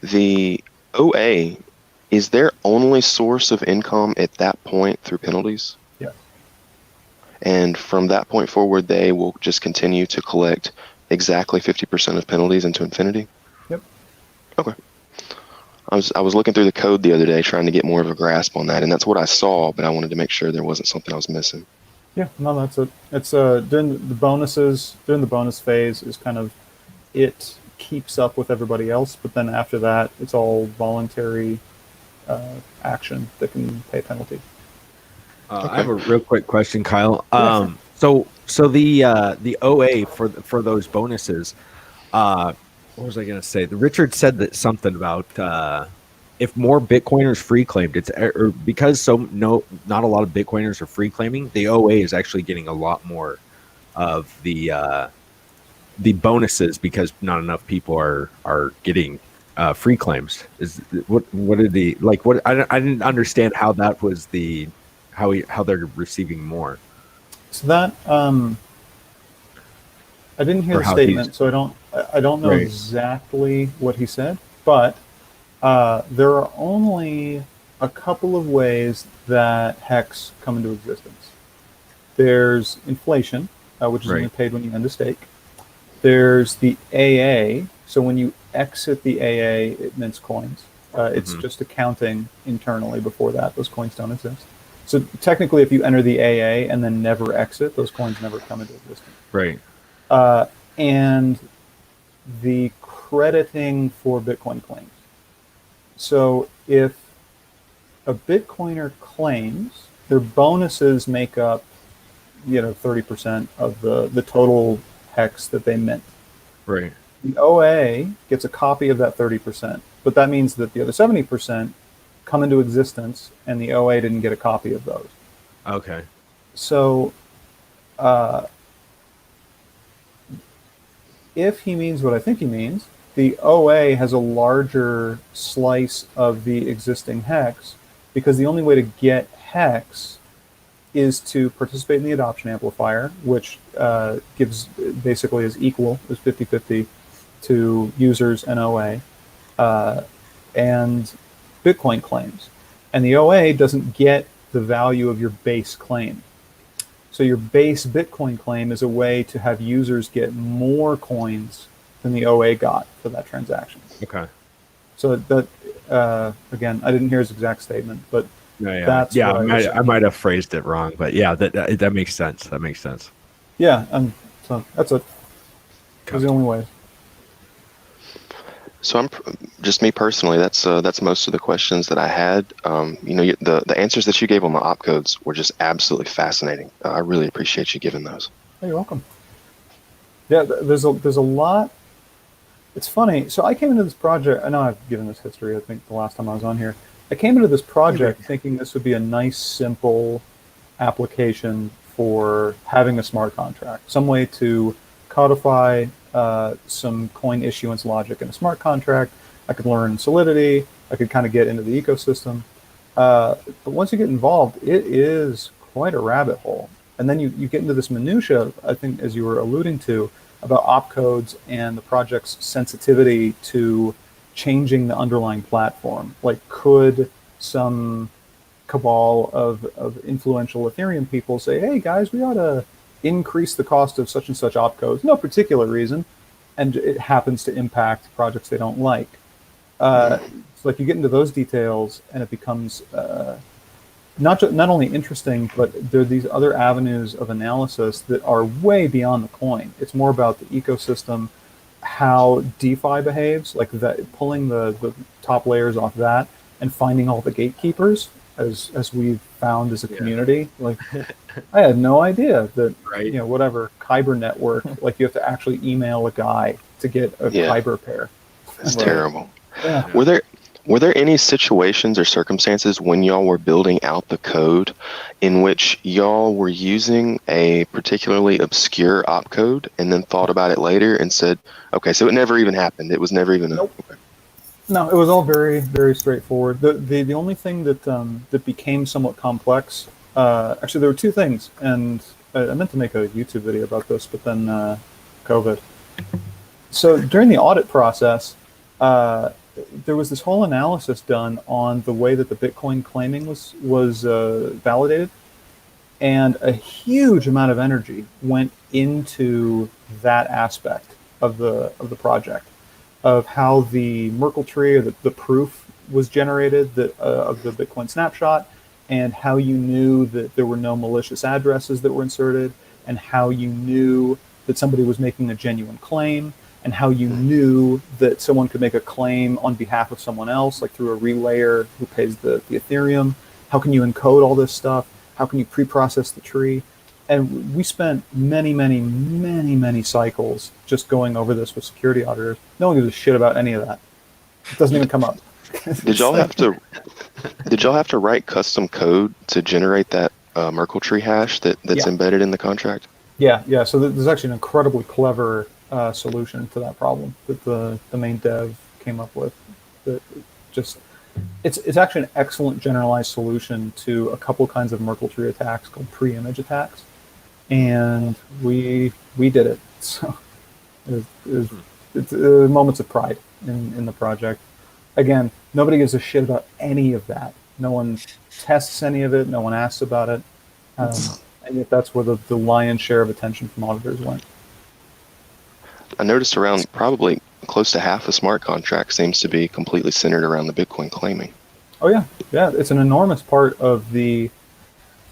the OA is their only source of income at that point through penalties? Yeah. And from that point forward, they will just continue to collect exactly 50% of penalties into infinity? Yep. Okay. I was looking through the code the other day trying to get more of a grasp on that, and that's what I saw, but I wanted to make sure there wasn't something I was missing. Yeah, no, that's it. It's during the bonuses, during the bonus phase is kind of it keeps up with everybody else, but then after that, it's all voluntary action that can pay penalty. I have a real quick question, Kyle. So the OA for those bonuses, what was I going to say? Richard said that something about if more Bitcoiners free claimed, it's or because not a lot of Bitcoiners are free claiming, the OA is actually getting a lot more of the bonuses because not enough people are getting free claims. Is what did the like what I didn't understand how that was how they're receiving more. So that I didn't hear the statement, so I don't know exactly what he said, but there are only a couple of ways that HEX come into existence. There's inflation, which is only paid when you end a stake. There's the AA. So when you exit the AA, it mints coins. It's just accounting internally before that. Those coins don't exist. So technically, if you enter the AA and then never exit, those coins never come into existence. Right. And the crediting for Bitcoin claims. So if a Bitcoiner claims, their bonuses make up, 30% of the total HEX that they mint. Right. The OA gets a copy of that 30%, but that means that the other 70% come into existence, and the OA didn't get a copy of those. Okay. So, if he means what I think he means, the OA has a larger slice of the existing HEX, because the only way to get HEX is to participate in the adoption amplifier, which gives basically is equal, is 50-50 to users and OA, and Bitcoin claims. And the OA doesn't get the value of your base claim. So your base Bitcoin claim is a way to have users get more coins than the OA got for that transaction. Okay. So that, again, I didn't hear his exact statement, but that's yeah. what I might have phrased it wrong, but yeah, that makes sense. That makes sense. Yeah, so that's it. Those are the only ways. So I'm just me personally. That's most of the questions that I had. The answers that you gave on the opcodes were just absolutely fascinating. I really appreciate you giving those. Oh, you're welcome. Yeah, there's a lot. It's funny. So I came into this project. I know I've given this history, I think, the last time I was on here. I came into this project thinking this would be a nice, simple application for having a smart contract, some way to codify some coin issuance logic in a smart contract. I could learn Solidity. I could kind of get into the ecosystem. But once you get involved, it is quite a rabbit hole. And then you get into this minutia, I think, as you were alluding to, about opcodes and the project's sensitivity to changing the underlying platform. Like, could some cabal of influential Ethereum people say, hey, guys, we ought to increase the cost of such and such opcodes, no particular reason, and it happens to impact projects they don't like. It's like you get into those details, and it becomes not only interesting, but there are these other avenues of analysis that are way beyond the coin. It's more about the ecosystem, how DeFi behaves, like that, pulling the top layers off that, and finding all the gatekeepers, as we've found as a community. Like, I had no idea that, whatever Kyber network, like you have to actually email a guy to get a Kyber pair. That's terrible. Yeah. Were there any situations or circumstances when y'all were building out the code in which y'all were using a particularly obscure opcode and then thought about it later and said, okay, so it never even happened. It was never even Nope. Okay. No, it was all very, very straightforward. The only thing that became somewhat complex, actually there were two things, and I meant to make a YouTube video about this, but then COVID. So during the audit process, there was this whole analysis done on the way that the Bitcoin claiming was validated, and a huge amount of energy went into that aspect of the project, of how the Merkle tree, or the proof, was generated of the Bitcoin snapshot, and how you knew that there were no malicious addresses that were inserted, and how you knew that somebody was making a genuine claim, and how you knew that someone could make a claim on behalf of someone else, like through a relayer who pays the Ethereum. How can you encode all this stuff? How can you pre-process the tree? And we spent many, many, many, many cycles just going over this with security auditors. No one gives a shit about any of that. It doesn't even come up. Did y'all have to write custom code to generate that Merkle tree hash that's embedded in the contract? Yeah. So there's actually an incredibly clever solution to that problem that the main dev came up with. That it's actually an excellent generalized solution to a couple kinds of Merkle tree attacks called pre-image attacks, and we did it. So it's moments of pride in the project. Again, nobody gives a shit about any of that. No one tests any of it. No one asks about it. And yet that's where the lion's share of attention from auditors went. I noticed around probably close to half the smart contract seems to be completely centered around the Bitcoin claiming. Oh yeah. It's an enormous part of the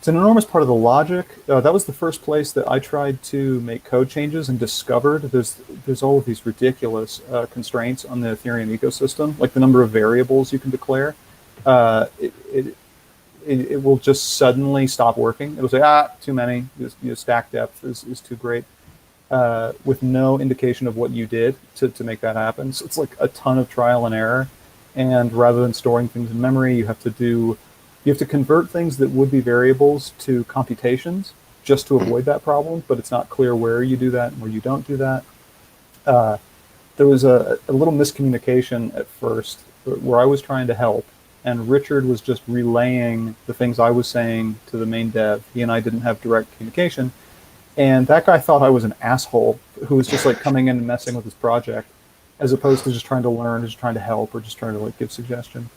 logic. That was the first place that I tried to make code changes and discovered there's all of these ridiculous constraints on the Ethereum ecosystem, like the number of variables you can declare. It will just suddenly stop working. It'll say, too many. Stack depth is too great. With no indication of what you did to make that happen. So it's like a ton of trial and error. And rather than storing things in memory, you have to convert things that would be variables to computations just to avoid that problem, but it's not clear where you do that and where you don't do that. There was a little miscommunication at first where I was trying to help, and Richard was just relaying the things I was saying to the main dev. He and I didn't have direct communication. And that guy thought I was an asshole who was just like coming in and messing with his project, as opposed to just trying to learn, just trying to help, or just trying to like give suggestion.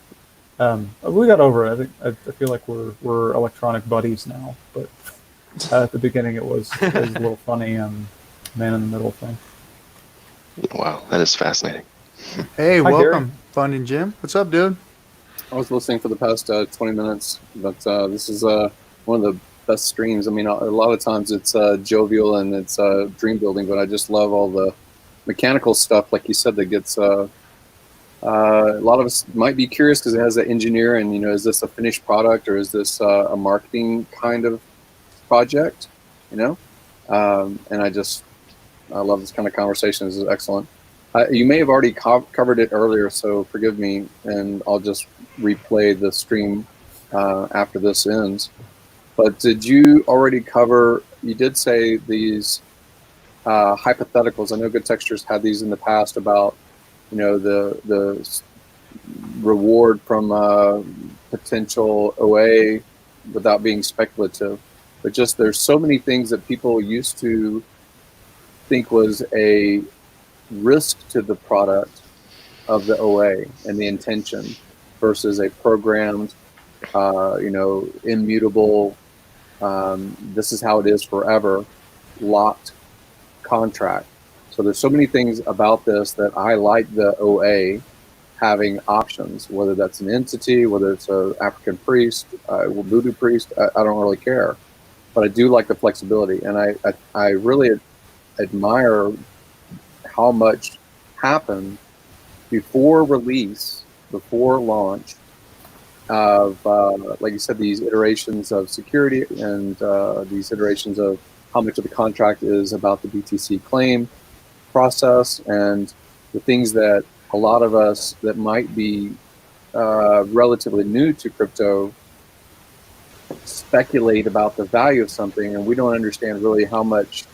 We got over it. I feel like we're electronic buddies now, but at the beginning it was a little funny man in the middle thing. Wow, that is fascinating. Hey, Hi, Gary. welcome, Funding Jim. What's up, dude? I was listening for the past 20 minutes, but this is one of the best streams. I mean, a lot of times it's jovial and it's dream building, but I just love all the mechanical stuff, like you said, that gets a lot of us might be curious because it has an engineer, and is this a finished product or is this a marketing kind of project? And I love this kind of conversation. This is excellent. You may have already covered it earlier, so forgive me, and I'll just replay the stream after this ends. But did you already cover? You did say these hypotheticals. I know Good Textures had these in the past about the reward from potential OA without being speculative, but just there's so many things that people used to think was a risk to the product of the OA and the intention versus a programmed, immutable, this is how it is forever, locked contract. So there's so many things about this that I like the OA having options, whether that's an entity, whether it's an African priest, voodoo priest, I don't really care. But I do like the flexibility, and I really admire how much happened before release, before launch of, like you said, these iterations of security and these iterations of how much of the contract is about the BTC claim process, and the things that a lot of us that might be relatively new to crypto speculate about the value of something, and we don't understand really how much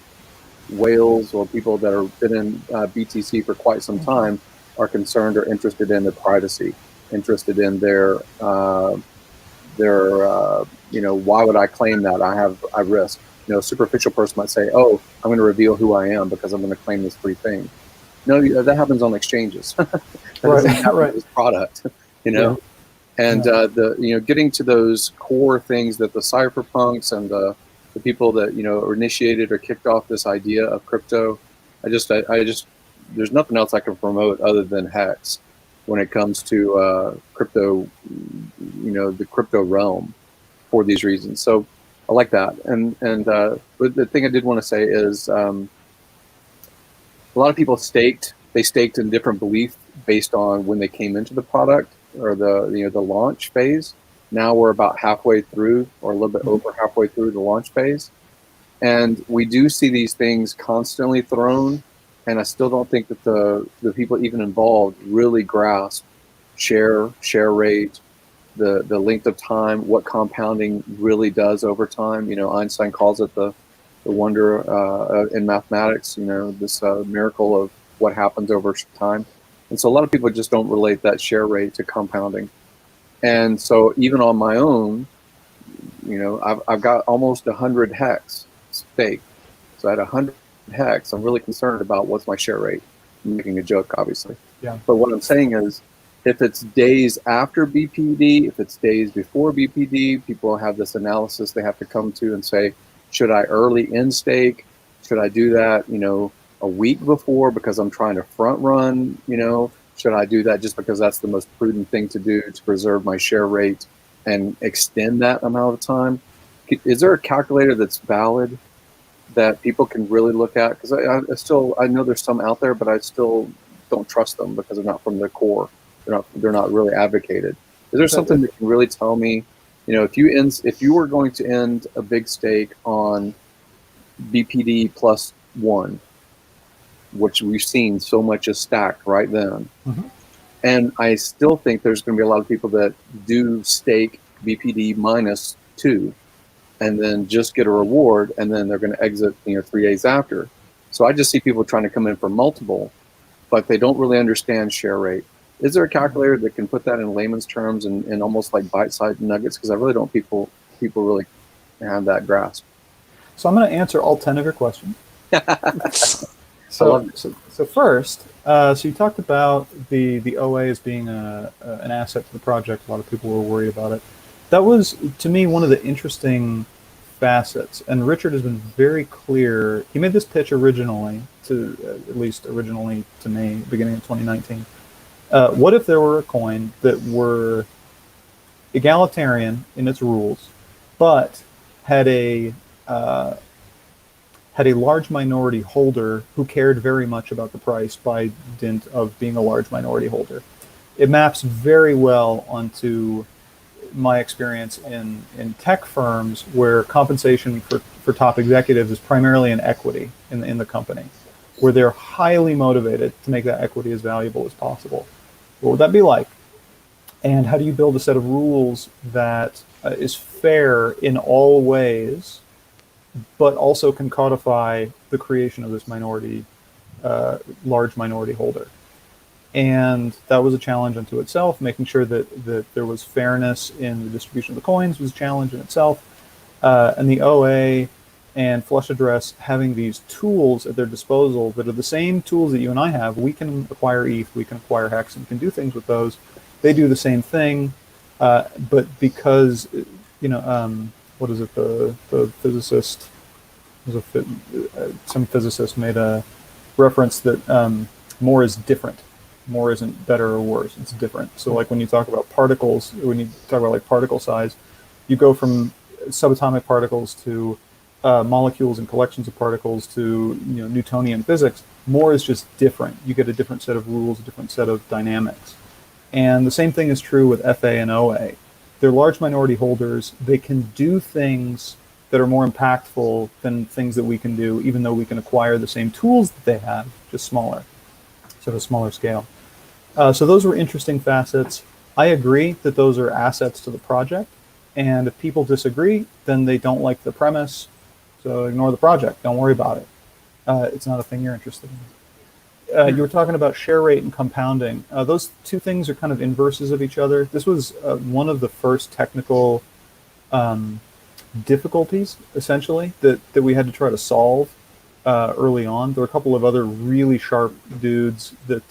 whales or people that have been in BTC for quite some time are concerned or interested in their privacy, interested in their why would I claim that? I risk. A superficial person might say, oh, I'm going to reveal who I am because I'm going to claim this free thing. No, that happens on exchanges. That doesn't happen with this product, Yeah. And getting to those core things that the cypherpunks and the people that initiated or kicked off this idea of crypto, I just there's nothing else I can promote other than Hex when it comes to crypto, the crypto realm for these reasons. So I like that. But the thing I did want to say is a lot of people staked in different belief based on when they came into the product or the launch phase. Now we're about halfway through, or a little bit over halfway through the launch phase. And we do see these things constantly thrown. And I still don't think that the people even involved really grasp share rate, the length of time, what compounding really does over time. Einstein calls it the wonder in mathematics, this miracle of what happens over time. And so a lot of people just don't relate that share rate to compounding. And so even on my own, I've got almost 100 hex staked. So at 100 hex, I'm really concerned about what's my share rate. I'm making a joke, obviously. Yeah. But what I'm saying is, if it's days after BPD, if it's days before BPD, people have this analysis they have to come to and say, should I early in stake? Should I do that, a week before because I'm trying to front run, Should I do that just because that's the most prudent thing to do to preserve my share rate and extend that amount of time? Is there a calculator that's valid that people can really look at? Because I know there's some out there, but I still don't trust them because they're not from the core. They're not really advocated. Is there something that can really tell me, if you were going to end a big stake on BPD +1, which we've seen so much is stacked right then. Mm-hmm. And I still think there's going to be a lot of people that do stake BPD -2 and then just get a reward, and then they're going to exit 3 days after. So I just see people trying to come in for multiple, but they don't really understand share rate. Is there a calculator that can put that in layman's terms and almost like bite-sized nuggets? Because I really don't people really have that grasp. So I'm going to answer all 10 of your questions. So first, so you talked about the OA as being an asset to the project. A lot of people were worried about it. That was, to me, one of the interesting facets. And Richard has been very clear. He made this pitch originally, at least originally to me, beginning of 2019. What if there were a coin that were egalitarian in its rules, but had a large minority holder who cared very much about the price by dint of being a large minority holder? It maps very well onto my experience in tech firms where compensation for top executives is primarily in equity in the company, where they're highly motivated to make that equity as valuable as possible. What would that be like? And how do you build a set of rules that is fair in all ways, but also can codify the creation of this large minority holder? And that was a challenge unto itself. Making sure that there was fairness in the distribution of the coins was a challenge in itself. And the OA and Flush Address having these tools at their disposal that are the same tools that you and I have. We can acquire ETH, we can acquire HEX, and we can do things with those. They do the same thing, but because, what is it, the physicist, some physicist made a reference that more is different. More isn't better or worse, it's different. So like when you talk about particles, when you talk about like particle size, you go from subatomic particles to molecules and collections of particles to Newtonian physics. More is just different. You get a different set of rules, a different set of dynamics. And the same thing is true with FA and OA. They're large minority holders. They can do things that are more impactful than things that we can do, even though we can acquire the same tools that they have, just smaller, sort of smaller scale. So those were interesting facets. I agree that those are assets to the project. And if people disagree, then they don't like the premise. So ignore the project. Don't worry about it. It's not a thing you're interested in. You were talking about share rate and compounding. Those two things are kind of inverses of each other. This was one of the first technical difficulties, essentially, that we had to try to solve early on. There were a couple of other really sharp dudes that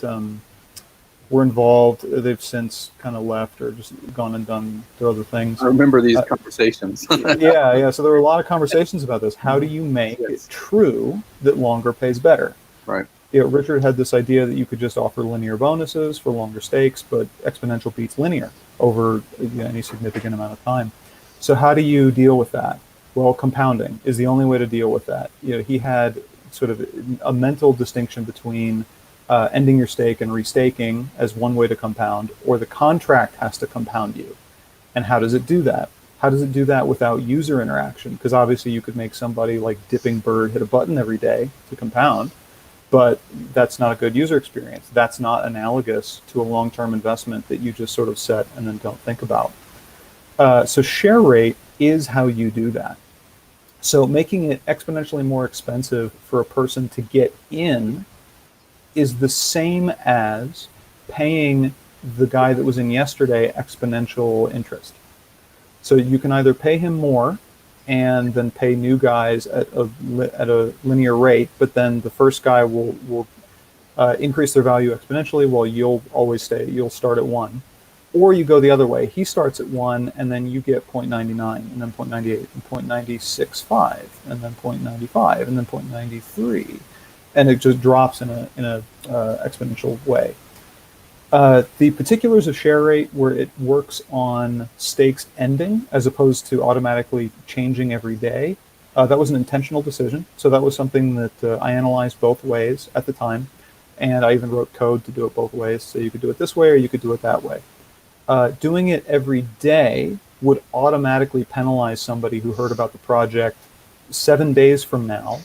were involved. They've since kind of left or just gone and done their other things. I remember these conversations. Yeah. So there were a lot of conversations about this. How do you make it true that longer pays better? Right. Richard had this idea that you could just offer linear bonuses for longer stakes, but exponential beats linear over any significant amount of time. So how do you deal with that? Well, compounding is the only way to deal with that. He had sort of a mental distinction between ending your stake and restaking as one way to compound, or the contract has to compound you. And how does it do that? How does it do that without user interaction? Because obviously you could make somebody like Dipping Bird hit a button every day to compound, but that's not a good user experience. That's not analogous to a long-term investment that you just sort of set and then don't think about. So share rate is how you do that. So making it exponentially more expensive for a person to get in is the same as paying the guy that was in yesterday exponential interest. So you can either pay him more and then pay new guys at a linear rate, but then the first guy will increase their value exponentially while you'll start at 1. Or you go the other way. He starts at 1 and then you get 0.99 and then 0.98 and 0.965 and then 0.95 and then 0.93. And it just drops in a exponential way. The particulars of share rate, where it works on stakes ending as opposed to automatically changing every day, that was an intentional decision. So that was something that I analyzed both ways at the time, and I even wrote code to do it both ways. So you could do it this way or you could do it that way. Doing it every day would automatically penalize somebody who heard about the project 7 days from now,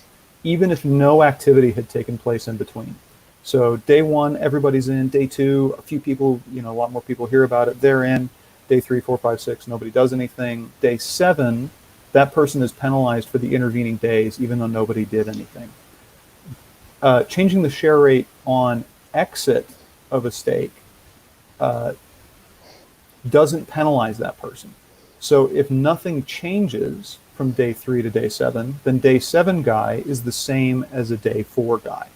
even if no activity had taken place in between. So day 1, everybody's in. Day 2, a few people, a lot more people hear about it. They're in. Day 3, 4, 5, 6, nobody does anything. Day 7, that person is penalized for the intervening days, even though nobody did anything. Changing the share rate on exit of a stake doesn't penalize that person. So if nothing changes from day 3 to day 7, then day 7 guy is the same as a day 4 guy.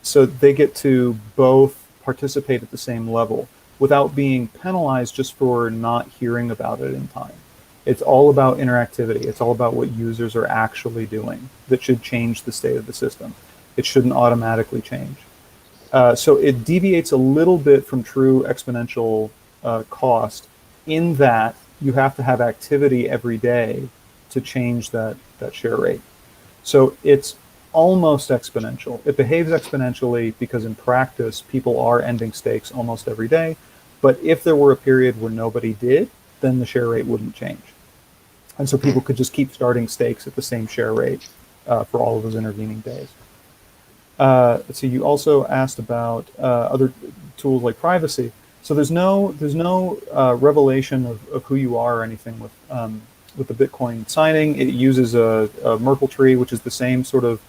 So they get to both participate at the same level without being penalized just for not hearing about it in time. It's all about interactivity. It's all about what users are actually doing that should change the state of the system. It shouldn't automatically change. So it deviates a little bit from true exponential cost in that you have to have activity every day to change that share rate. So it's almost exponential. It behaves exponentially because in practice, people are ending stakes almost every day. But if there were a period where nobody did, then the share rate wouldn't change. And so people could just keep starting stakes at the same share rate for all of those intervening days. So you also asked about other tools like privacy. So there's no revelation of who you are or anything with the Bitcoin signing. It uses a Merkle tree, which is the same sort of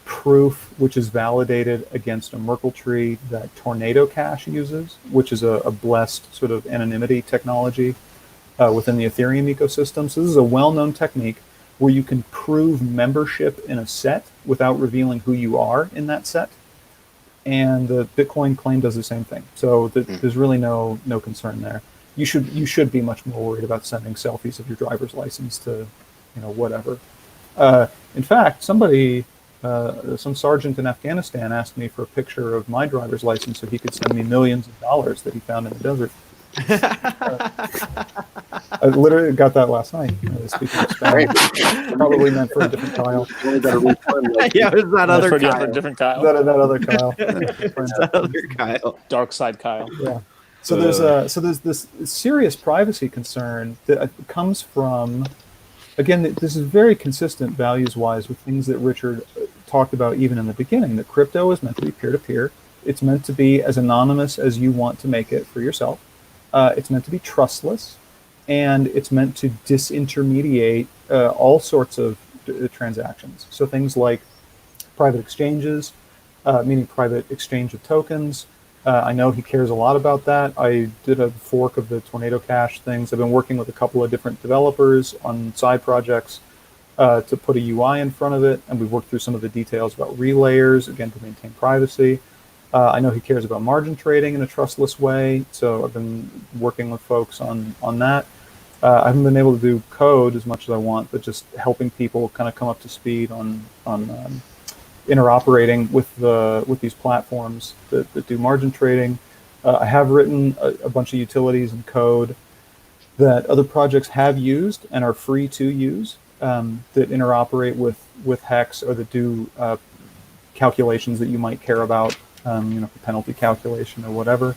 proof, which is validated against a Merkle tree that Tornado Cash uses, which is a blessed sort of anonymity technology within the Ethereum ecosystem. So this is a well-known technique where you can prove membership in a set without revealing who you are in that set. And the Bitcoin claim does the same thing. So there's really no concern there. You should be much more worried about sending selfies of your driver's license to, whatever. In fact, somebody, some sergeant in Afghanistan asked me for a picture of my driver's license so he could send me millions of dollars that he found in the desert. I literally got that last night. Speaking of Spanish, probably meant for a different Kyle. Yeah, it was that other Kyle. For different Kyle. That other Kyle. That other Kyle. Dark side Kyle. Yeah. So there's this serious privacy concern that comes from, again, this is very consistent values-wise with things that Richard talked about even in the beginning. That crypto is meant to be peer-to-peer. It's meant to be as anonymous as you want to make it for yourself. It's meant to be trustless, and it's meant to disintermediate all sorts of transactions. So things like private exchanges, meaning private exchange of tokens. I know he cares a lot about that. I did a fork of the Tornado Cash things. I've been working with a couple of different developers on side projects to put a UI in front of it, and we've worked through some of the details about relayers, again, to maintain privacy. I know he cares about margin trading in a trustless way, so I've been working with folks on that. I haven't been able to do code as much as I want, but just helping people kind of come up to speed on interoperating with these platforms that do margin trading. I have written a bunch of utilities and code that other projects have used and are free to use that interoperate with HEX or that do calculations that you might care about. For penalty calculation or whatever.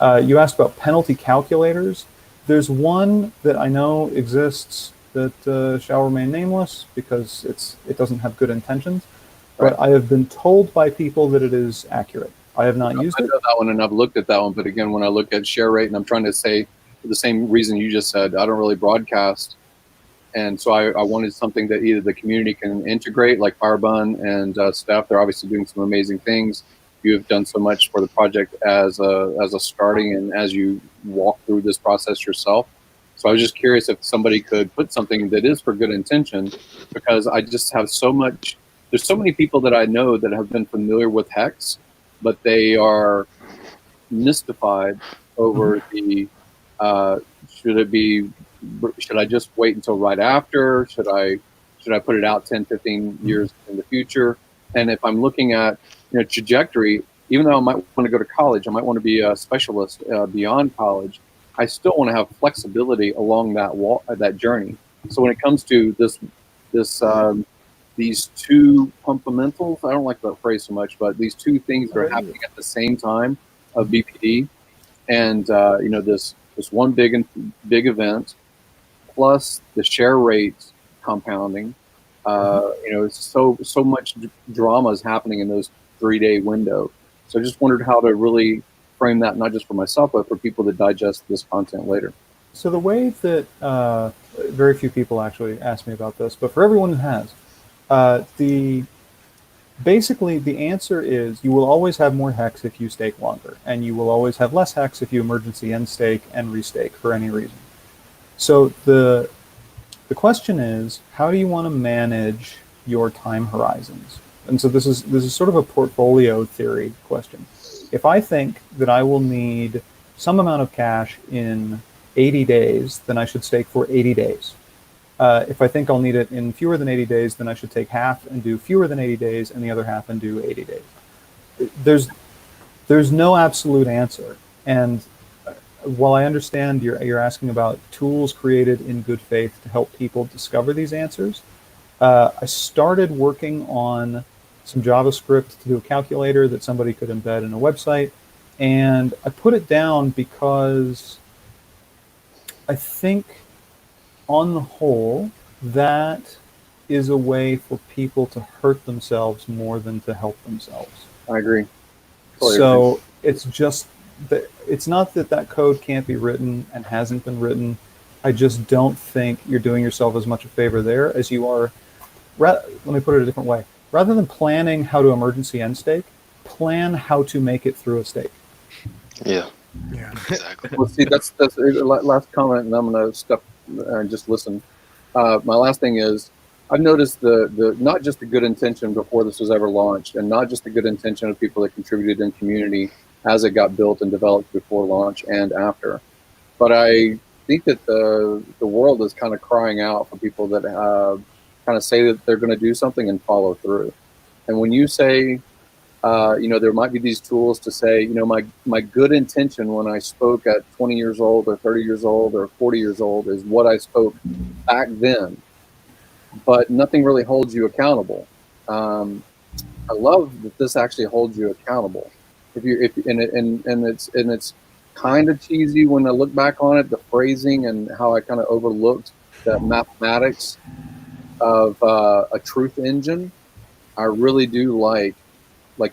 You asked about penalty calculators. There's one that I know exists that shall remain nameless because it doesn't have good intentions. Right. But I have been told by people that it is accurate. I have not used it. I know that one, and I've looked at that one. But again, when I look at share rate, and I'm trying to say for the same reason you just said, I don't really broadcast. And so I wanted something that either the community can integrate, like Firebun and Steph. They're obviously doing some amazing things. You have done so much for the project as a starting and as you walk through this process yourself. So I was just curious if somebody could put something that is for good intention, because I just have so much. There's so many people that I know that have been familiar with HEX, but they are mystified over the should I just wait until right after? Should I put it out 10, 15 years in the future? And if I'm looking at trajectory, even though I might want to go to college, I might want to be a specialist beyond college, I still want to have flexibility along that journey. So when it comes to these two fundamentals, I don't like that phrase so much, but these two things that are happening at the same time of BPD, and this one big event, plus the share rate compounding, so much drama is happening in those 3-day window. So I just wondered how to really frame that, not just for myself, but for people that digest this content later. So the way that very few people actually ask me about this, but for everyone who has, basically the answer is you will always have more HEX if you stake longer, and you will always have less HEX if you emergency end stake and restake for any reason. So the question is, how do you want to manage your time horizons? and so this is sort of a portfolio theory question. If I think that I will need some amount of cash in 80 days, then I should stake for 80 days. If I think I'll need it in fewer than 80 days, then I should take half and do fewer than 80 days, and the other half and do 80 days. There's no absolute answer. And while I understand you're asking about tools created in good faith to help people discover these answers, I started working on some JavaScript to do a calculator that somebody could embed in a website, and I put it down because I think on the whole, that is a way for people to hurt themselves more than to help themselves. I agree. So it's just that it's not that code can't be written and hasn't been written. I just don't think you're doing yourself as much a favor there as you are. Let me put it a different way. Rather than planning how to emergency end stake, plan how to make it through a stake. Yeah. Yeah. Exactly. Well, see, that's last comment, and I'm going to step and just listen. My last thing is, I've noticed the not just the good intention before this was ever launched, and not just the good intention of people that contributed in community as it got built and developed before launch and after, but I think that the world is kind of crying out for people that kind of say that they're going to do something and follow through. And when you say, there might be these tools to say, my good intention when I spoke at 20 years old or 30 years old or 40 years old is what I spoke back then, but nothing really holds you accountable. I love that this actually holds you accountable. It's kind of cheesy when I look back on it, the phrasing and how I kind of overlooked the mathematics of a truth engine. I really do like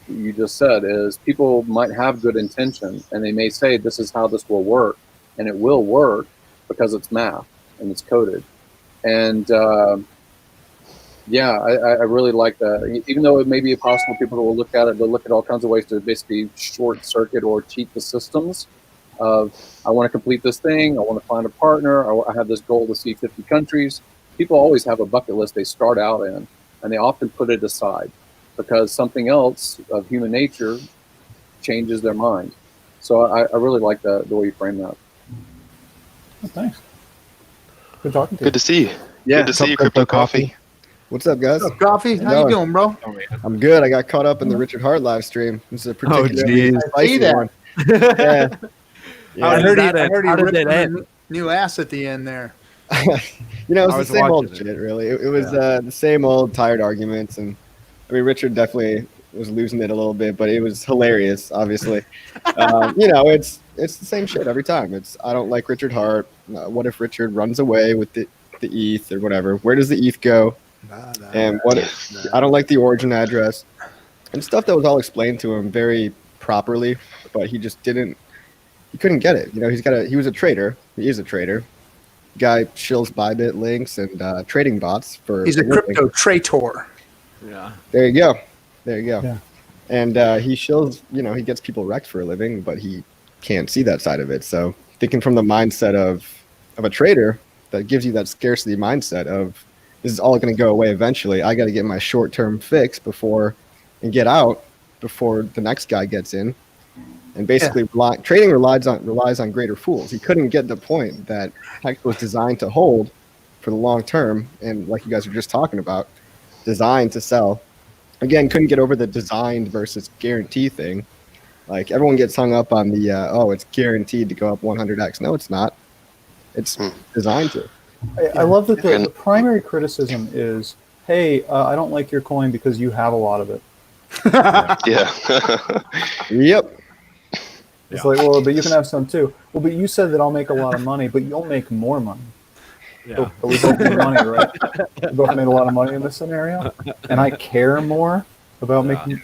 you just said, is people might have good intention and they may say this is how this will work, and it will work because it's math and it's coded. And I really like that. Even though it may be possible people will look at it, they'll look at all kinds of ways to basically short circuit or cheat the systems of, I want to complete this thing, I want to find a partner, I have this goal to see 50 countries. People always have a bucket list they start out in, and they often put it aside because something else of human nature changes their mind. So I really like the way you frame that. Oh, thanks. Good talking to you. Good to see you. Yeah, Good to see you, Crypto Coffee. What's up, guys? What's up, Coffee? How you doing, bro? I'm good. I got caught up in the Richard Hart live stream. This is a particularly geez. I see spicy that. one. Yeah. I heard that he end? How did ripped it end? a new ass at the end there. It was I the was same old watching it. shit, really. It was the same old tired arguments. And I mean, Richard definitely was losing it a little bit, but it was hilarious, obviously. It's the same shit every time. It's, I don't like Richard Hart. What if Richard runs away with the ETH or whatever? Where does the ETH go? And I don't like the origin address and stuff that was all explained to him very properly, but he just he couldn't get it. He was a trader. He is a trader. Guy shills Bybit links and trading bots for. He's a crypto traitor. Yeah. There you go. Yeah. And he shills, he gets people wrecked for a living, but he can't see that side of it. So thinking from the mindset of a trader, that gives you that scarcity mindset of, this is all going to go away eventually. I got to get my short-term fix and get out before the next guy gets in. And basically, trading relies on greater fools. He couldn't get the point that Hex was designed to hold for the long term, and like you guys were just talking about, designed to sell. Again, couldn't get over the designed versus guarantee thing. Like, everyone gets hung up on the it's guaranteed to go up 100x. No, it's not. It's designed to. I love that the primary criticism is, hey, I don't like your coin because you have a lot of it. Yeah. Yep. It's like, well, but you can have some too. Well, but you said that I'll make a lot of money, but you'll make more money. Yeah. But we both made money, right? We both made a lot of money in this scenario, and I care more about making.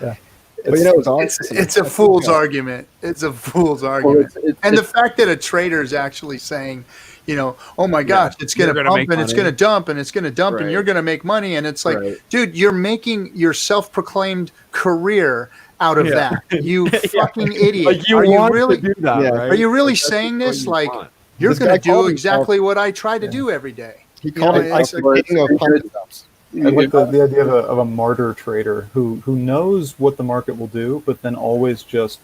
Yeah. But It's a fool's argument. It's a fool's argument. And the fact that a trader is actually saying, oh my gosh, it's going to pump and it's going to dump and it's going to dump and you're going to make money. And it's like, dude, you're making your self-proclaimed career out of that. You fucking idiot. Like, you want to do that, right? Are you really saying this? Like, you're going to do exactly what I try to do every day. He called it the king of pump ups. I like the idea of a martyr trader who knows what the market will do, but then always just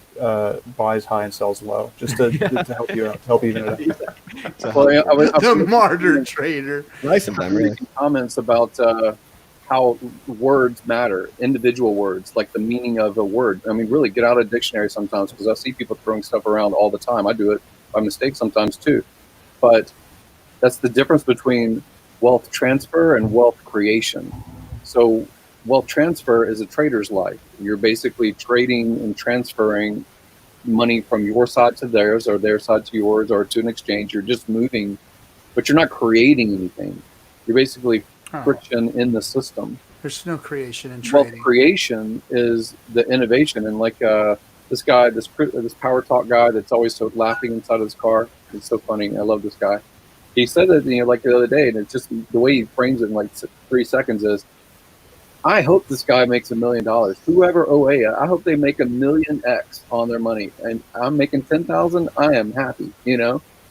buys high and sells low, just to help you out, to help even it out. Well, The martyr trader. Nice of them, really. Comments about how words matter, individual words, like the meaning of a word. I mean, really get out a dictionary sometimes, because I see people throwing stuff around all the time. I do it by mistake sometimes too. But that's the difference between wealth transfer and wealth creation. So wealth transfer is a trader's life. You're basically trading and transferring money from your side to theirs, or their side to yours, or to an exchange. You're just moving, but you're not creating anything. You're basically friction in the system. There's no creation in trading. Wealth creation is the innovation. And like this guy, this Power Talk guy that's always so laughing inside of his car. It's so funny. I love this guy. He said that, like the other day, and it's just the way he frames it in like 3 seconds is, I hope this guy makes $1 million. Whoever OA, I hope they make 1,000,000x on their money. And I'm making 10,000. I am happy,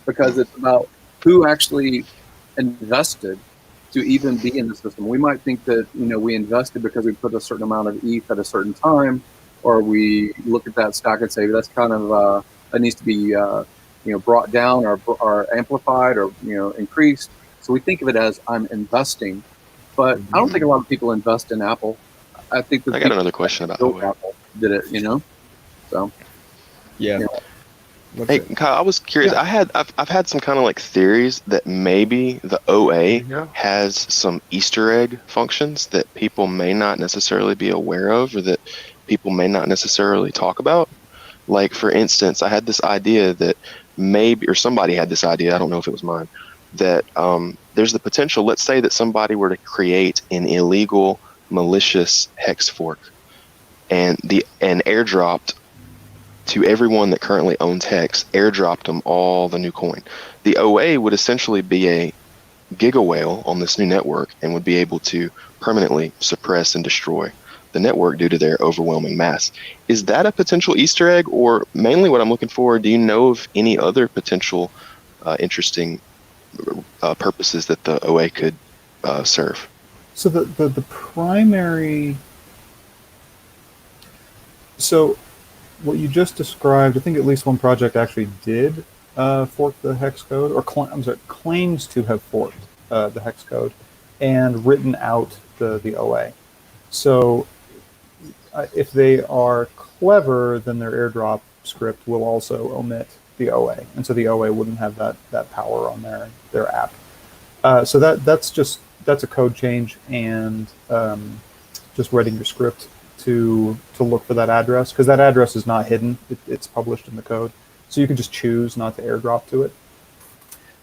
because it's about who actually invested to even be in the system. We might think that, we invested because we put a certain amount of ETH at a certain time, or we look at that stack and say, that's kind of, that needs to be, brought down or amplified or, increased. So we think of it as I'm investing, but I don't think a lot of people invest in Apple. I think that I got another question about Apple did it, so. Yeah. Hey, Kyle, I was curious. Yeah. I've had some kind of like theories that maybe the OA has some Easter egg functions that people may not necessarily be aware of, or that people may not necessarily talk about. Like, for instance, I had this idea that maybe, or somebody had this idea, I don't know if it was mine, that there's the potential, let's say that somebody were to create an illegal, malicious hex fork and airdropped to everyone that currently owns Hex, airdropped them all the new coin. The OA would essentially be a giga whale on this new network and would be able to permanently suppress and destroy the network due to their overwhelming mass. Is that a potential Easter egg, or mainly what I'm looking for, do you know of any other potential interesting purposes that the OA could serve? So the primary... So what you just described, I think at least one project actually did fork the hex code, or claims to have forked the hex code and written out the OA. So if they are clever, then their airdrop script will also omit the OA, and so the OA wouldn't have that power on their app. So that's a code change, and just writing your script to look for that address, because that address is not hidden. It's published in the code. So you can just choose not to airdrop to it.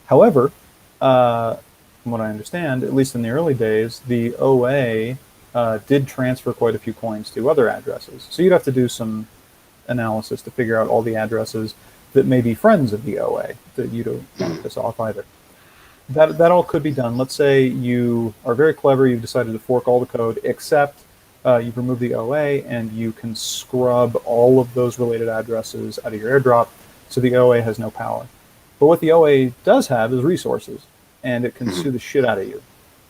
However, from what I understand, at least in the early days, the OA did transfer quite a few coins to other addresses. So you'd have to do some analysis to figure out all the addresses that may be friends of the OA that you don't want to piss off either. That all could be done. Let's say you are very clever, you've decided to fork all the code except you've removed the OA, and you can scrub all of those related addresses out of your airdrop, so the OA has no power. But what the OA does have is resources, and it can sue the shit out of you.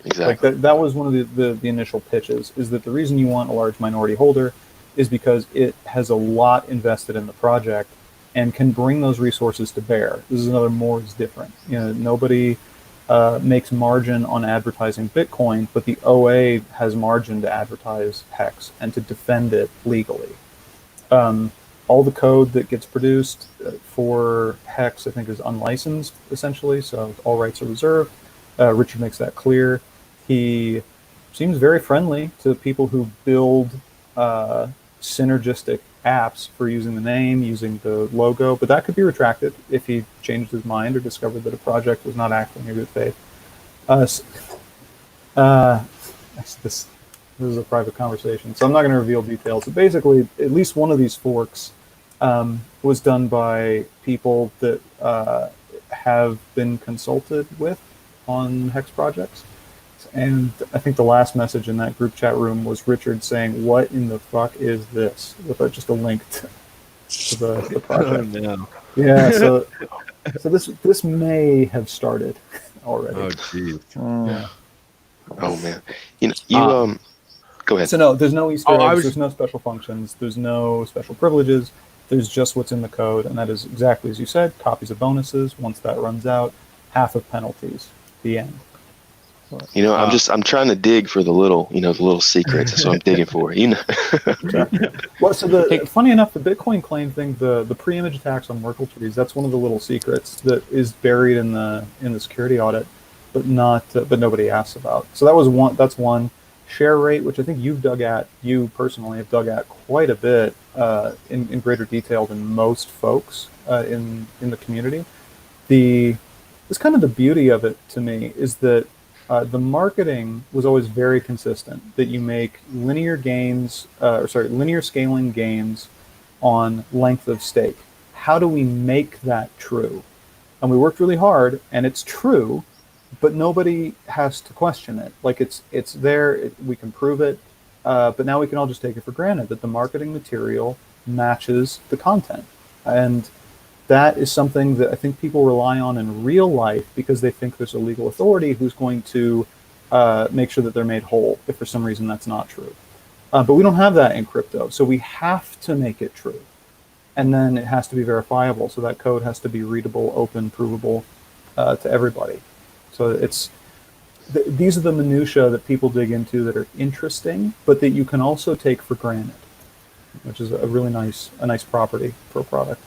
Exactly. Like that was one of the initial pitches, is that the reason you want a large minority holder is because it has a lot invested in the project and can bring those resources to bear. This is another more is different. Nobody makes margin on advertising Bitcoin, but the OA has margin to advertise Hex and to defend it legally. All the code that gets produced for Hex, I think, is unlicensed, essentially, so all rights are reserved. Richard makes that clear. He seems very friendly to people who build synergistic apps for using the name, using the logo, but that could be retracted if he changed his mind or discovered that a project was not acting in good faith. This is a private conversation, so I'm not going to reveal details. But basically, at least one of these forks was done by people that have been consulted with on Hex projects. And I think the last message in that group chat room was Richard saying, "What in the fuck is this?" with just a link to the project. Oh, no. Yeah, so this may have started already. Oh, jeez. Yeah. Oh man, you go ahead. So no, there's no Easter eggs. was- There's no special functions. There's no special privileges. There's just what's in the code, and that is exactly as you said. Copies of bonuses. Once that runs out, half of penalties. The end. I'm trying to dig for the little secrets. That's what I'm digging for. Well, so funny enough, the Bitcoin claim thing, the pre-image attacks on Merkle trees, that's one of the little secrets that is buried in the security audit, but nobody asks about. So that was one. That's one. Share rate, which I think you personally have dug at quite a bit in greater detail than most folks in the community. It's kind of the beauty of it to me is that the marketing was always very consistent, that you make linear scaling gains on length of stake. How do we make that true? And we worked really hard, and it's true, but nobody has to question it. Like it's there, we can prove it, but now we can all just take it for granted that the marketing material matches the content. And that is something that I think people rely on in real life because they think there's a legal authority who's going to make sure that they're made whole if for some reason that's not true. But we don't have that in crypto, so we have to make it true. And then it has to be verifiable, so that code has to be readable, open, provable to everybody. So these are the minutiae that people dig into that are interesting, but that you can also take for granted, which is a really nice property for a product.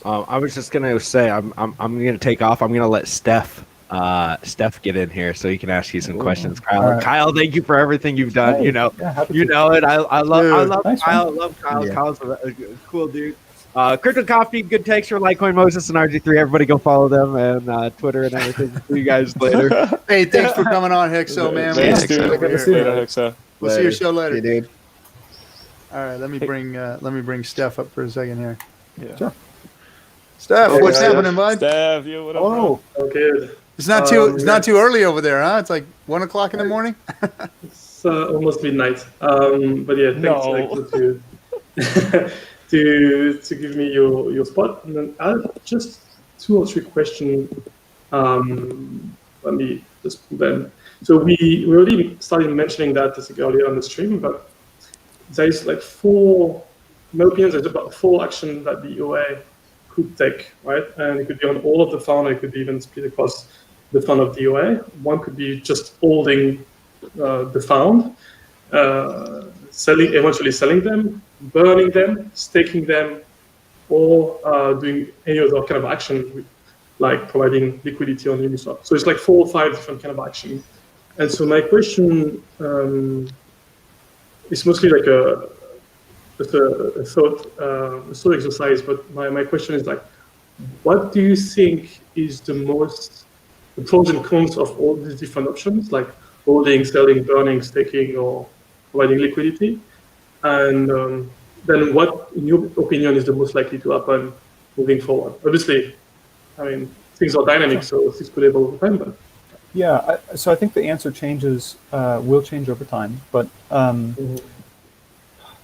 I was just gonna say I'm gonna take off. I'm gonna let Steph get in here so he can ask you some questions. Kyle, right. Kyle, thank you for everything you've done. Hey, know to. it. I love Nice, Kyle. man. I love Kyle. Yeah. Kyle's a cool dude. Crypto Coffee, good takes for Litecoin Moses and RG3. Everybody go follow them and Twitter and everything. See you guys later. Hey, thanks for coming on, Hexo, man. Thanks, Yeah, dude. Good to see you. Later, Hexa. We'll see your show later. Hey, dude. All right, let me bring Steph up for a second here. Yeah. Sure. Steph, Hey, what's guys. happening, bud? Steph, yo, what up, Oh, Okay, It's not too early over there, huh? It's like 1 o'clock in the morning. it's almost midnight. But yeah, thanks No. Alexa, to give me your spot. And then I have just 2 or 3 questions. Let me just put them. So we already started mentioning that I think earlier on the stream, but there is like 4, in my opinion, there's about 4 actions that the OA could take, right? And it could be on all of the fund, or it could be even split across the fund of the OA. One could be just holding the fund, eventually selling them, burning them, staking them, or doing any other kind of action, like providing liquidity on Uniswap. So it's like 4 or 5 different kind of action. And so my question is mostly like a thought exercise, but my question is like, what do you think is the pros and cons of all these different options, like holding, selling, burning, staking, or providing liquidity? And then what, in your opinion, is the most likely to happen moving forward? Obviously, I mean, things are dynamic, so things could evolve over time, but yeah. So I think the answer will change over time, but so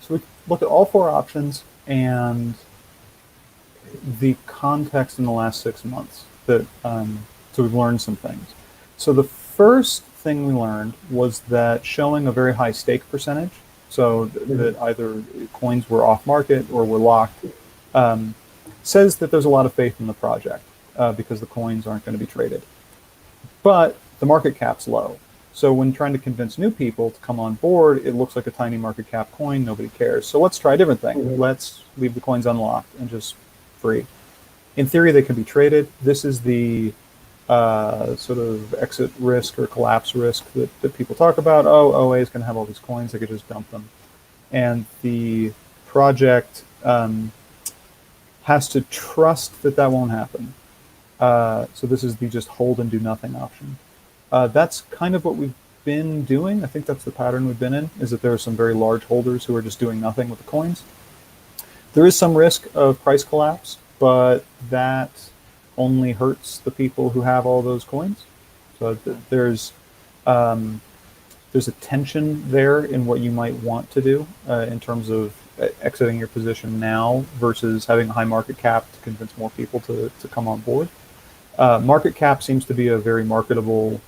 we look at all 4 options and the context in the last 6 months that so we've learned some things. So the first thing we learned was that showing a very high stake percentage, so that either coins were off market or were locked, says that there's a lot of faith in the project because the coins aren't going to be traded. But the market cap's low. So when trying to convince new people to come on board, it looks like a tiny market cap coin, nobody cares. So let's try a different thing. Let's leave the coins unlocked and just free. In theory, they can be traded. This is the sort of exit risk or collapse risk that people talk about. Oh, OA is going to have all these coins, they could just dump them. And the project has to trust that won't happen. So this is the just hold and do nothing option. That's kind of what we've been doing. I think that's the pattern we've been in, is that there are some very large holders who are just doing nothing with the coins. There is some risk of price collapse, but that only hurts the people who have all those coins. So there's a tension there in what you might want to do in terms of exiting your position now versus having a high market cap to convince more people to come on board. Market cap seems to be a very marketable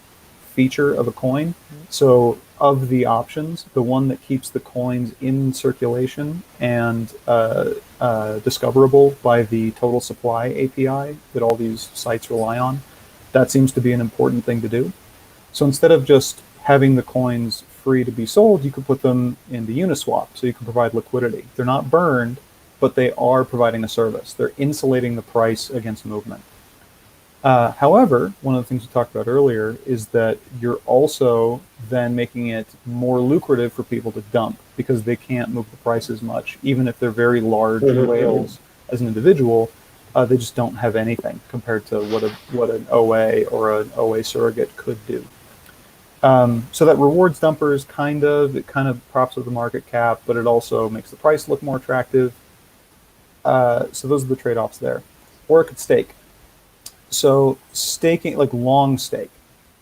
feature of a coin. So of the options, the one that keeps the coins in circulation and discoverable by the total supply API that all these sites rely on, that seems to be an important thing to do. So instead of just having the coins free to be sold, you could put them in the Uniswap, so you can provide liquidity. They're not burned, but they are providing a service. They're insulating the price against movement. However, one of the things we talked about earlier is that you're also then making it more lucrative for people to dump because they can't move the price as much. Even if they're very large whales as an individual, they just don't have anything compared to what an OA or an OA surrogate could do. So that rewards dumpers, it kind of props up the market cap, but it also makes the price look more attractive. So those are the trade-offs there. Or it could stake. So staking, like long stake,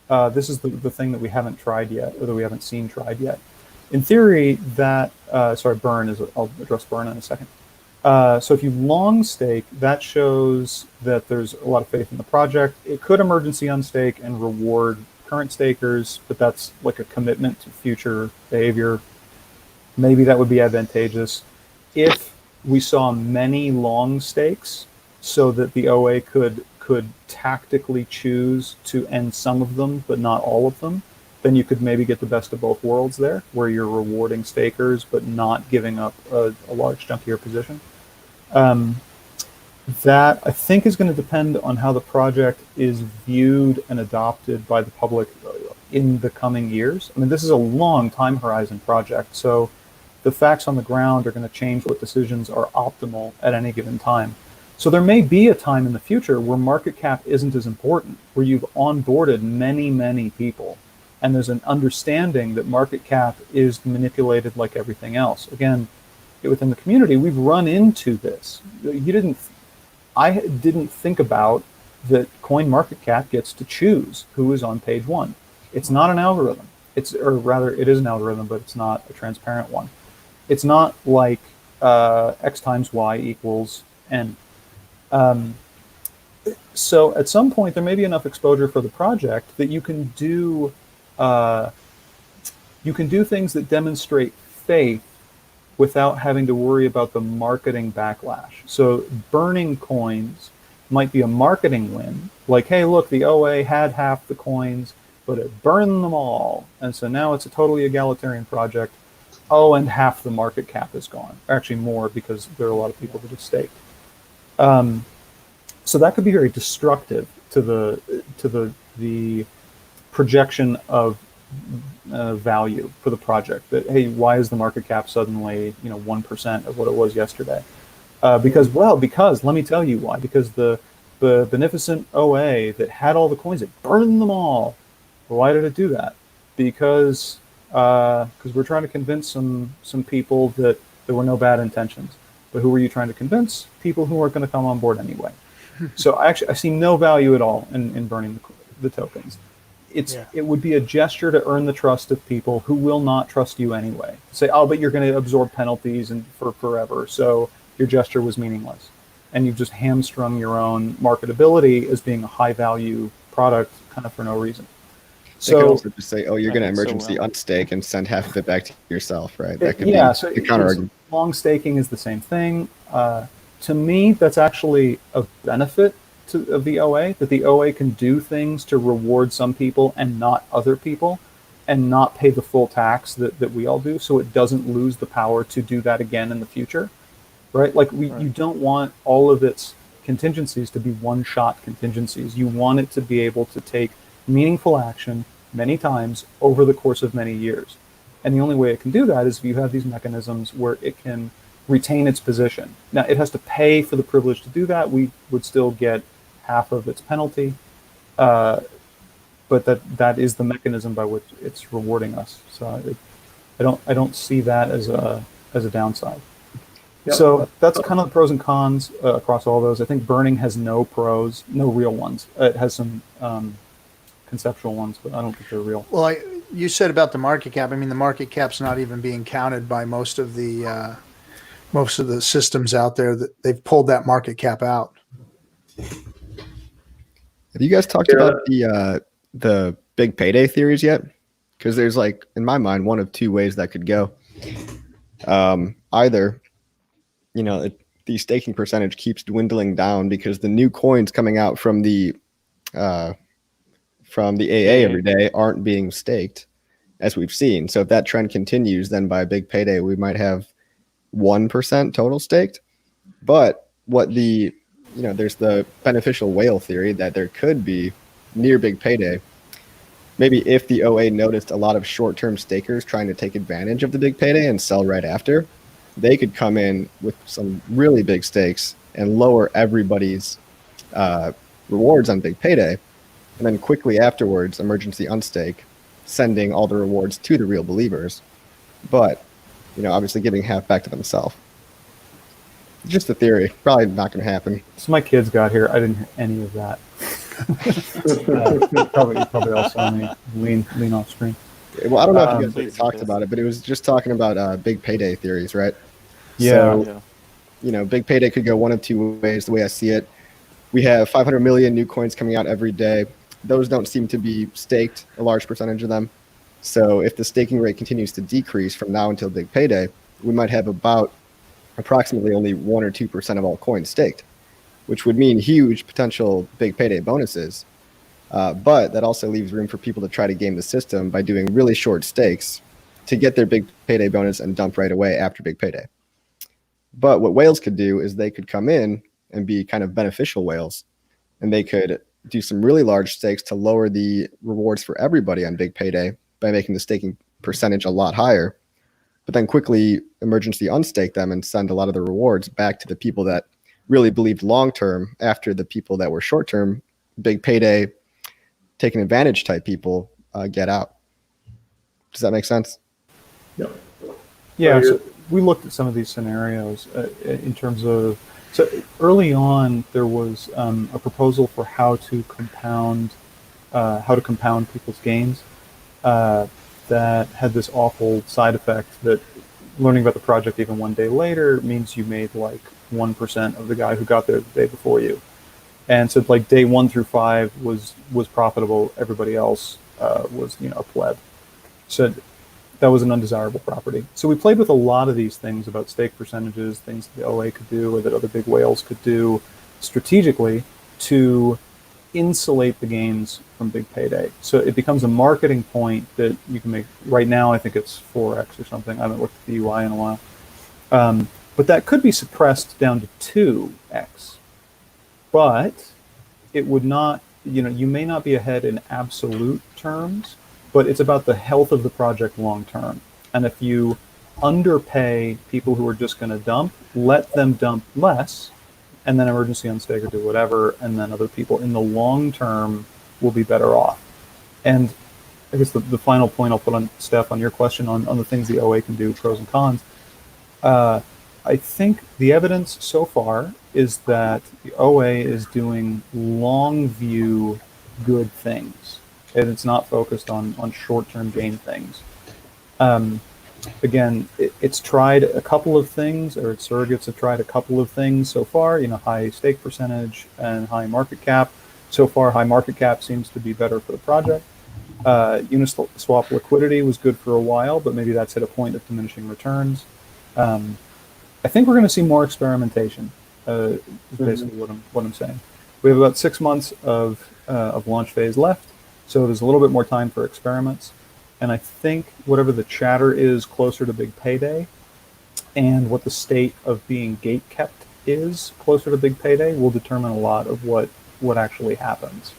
this is the thing that we haven't tried yet, or that we haven't seen tried yet. In theory, that, burn is, I'll address burn in a second. So if you long stake, that shows that there's a lot of faith in the project. It could emergency unstake and reward current stakers, but that's like a commitment to future behavior. Maybe that would be advantageous. If we saw many long stakes so that the OA could tactically choose to end some of them, but not all of them, then you could maybe get the best of both worlds there, where you're rewarding stakers, but not giving up a large chunk of your position. That, I think, is going to depend on how the project is viewed and adopted by the public in the coming years. I mean, this is a long time horizon project, so the facts on the ground are going to change what decisions are optimal at any given time. So there may be a time in the future where market cap isn't as important, where you've onboarded many, many people, and there's an understanding that market cap is manipulated like everything else. Again, within the community, we've run into this. I didn't think about that coin market cap gets to choose who is on page one. It's not an algorithm. It is an algorithm, but it's not a transparent one. It's not like X times Y equals N. So at some point, there may be enough exposure for the project that you can do things that demonstrate faith without having to worry about the marketing backlash. So burning coins might be a marketing win, like, hey, look, the OA had half the coins, but it burned them all, and so now it's a totally egalitarian project. Oh, and half the market cap is gone. Actually more, because there are a lot of people that have staked. So that could be very destructive to the projection of value for the project. That, hey, why is the market cap suddenly 1% of what it was yesterday? Because let me tell you why. Because the beneficent OA that had all the coins, it burned them all. Why did it do that? Because we're trying to convince some people that there were no bad intentions. But who were you trying to convince? People who weren't going to come on board anyway. So I see no value at all in burning the tokens. It would be a gesture to earn the trust of people who will not trust you anyway. Say, oh, but you're going to absorb penalties and for forever, so your gesture was meaningless. And you've just hamstrung your own marketability as being a high-value product kind of for no reason. They could also just say, oh, you're going to emergency unstake and send half of it back to yourself, right? That could be a counter-argument. Long staking is the same thing. To me, that's actually a benefit of the OA, that the OA can do things to reward some people and not other people, and not pay the full tax that we all do, so it doesn't lose the power to do that again in the future, right? Like you don't want all of its contingencies to be one-shot contingencies. You want it to be able to take meaningful action many times over the course of many years. And the only way it can do that is if you have these mechanisms where it can retain its position. Now, it has to pay for the privilege to do that. We would still get half of its penalty, but that is the mechanism by which it's rewarding us. So I don't see that as a downside. Yep. So that's kind of the pros and cons across all those. I think burning has no pros, no real ones. It has some conceptual ones, but I don't think they're real. Well, you said about the market cap. I mean, the market cap's not even being counted by most of the systems out there. That they've pulled that market cap out. Have you guys talked about the big payday theories yet, because there's like, in my mind, one of two ways that could go. Either, the staking percentage keeps dwindling down because the new coins coming out from the AA every day aren't being staked, as we've seen. So if that trend continues, then by a big payday, we might have 1% total staked. But there's the beneficial whale theory that there could be near big payday. Maybe if the OA noticed a lot of short-term stakers trying to take advantage of the big payday and sell right after, they could come in with some really big stakes and lower everybody's rewards on big payday, and then quickly afterwards emergency unstake, sending all the rewards to the real believers, but obviously giving half back to themselves. Just a theory, probably not going to happen. So my kids got here. I didn't hear any of that. Probably all saw me lean off screen. Well, I don't know if you guys really talked about it, but it was just talking about big payday theories, right? Yeah. So, big payday could go one of two ways, the way I see it. We have 500 million new coins coming out every day. Those don't seem to be staked, a large percentage of them. So if the staking rate continues to decrease from now until big payday, we might have about approximately only 1 or 2% of all coins staked, which would mean huge potential big payday bonuses. But that also leaves room for people to try to game the system by doing really short stakes to get their big payday bonus and dump right away after big payday. But what whales could do is they could come in and be kind of beneficial whales, and they could do some really large stakes to lower the rewards for everybody on big payday by making the staking percentage a lot higher, but then quickly emergency unstake them and send a lot of the rewards back to the people that really believed long-term after the people that were short-term, big payday, taking advantage type people get out. Does that make sense? Yep. Yeah, so we looked at some of these scenarios in terms of, so early on there was a proposal for how to compound people's gains that had this awful side effect that learning about the project even one day later means you made like 1% of the guy who got there the day before you. And so like day 1 through 5 was profitable. Everybody else was a pleb. So that was an undesirable property. So we played with a lot of these things about stake percentages, things that the OA could do or that other big whales could do strategically to insulate the gains from big payday. So it becomes a marketing point that you can make. Right now, I think it's 4x or something. I haven't looked at the UI in a while. But that could be suppressed down to 2x. But it would not, you may not be ahead in absolute terms, but it's about the health of the project long term. And if you underpay people who are just going to dump, let them dump less, and then emergency unstake or do whatever, and then other people in the long term will be better off. And I guess the final point I'll put on, Steph, on your question on the things the OA can do, pros and cons. I think the evidence so far is that the OA is doing long view good things, and it's not focused on short-term gain things. Again, it's tried a couple of things, or its surrogates have tried a couple of things so far, high stake percentage and high market cap. So far, high market cap seems to be better for the project. Uniswap liquidity was good for a while, but maybe that's hit a point of diminishing returns. I think we're going to see more experimentation, is basically what I'm saying. We have about 6 months of launch phase left, so there's a little bit more time for experiments. And I think whatever the chatter is closer to big payday and what the state of being gate kept is closer to big payday will determine a lot of what actually happens.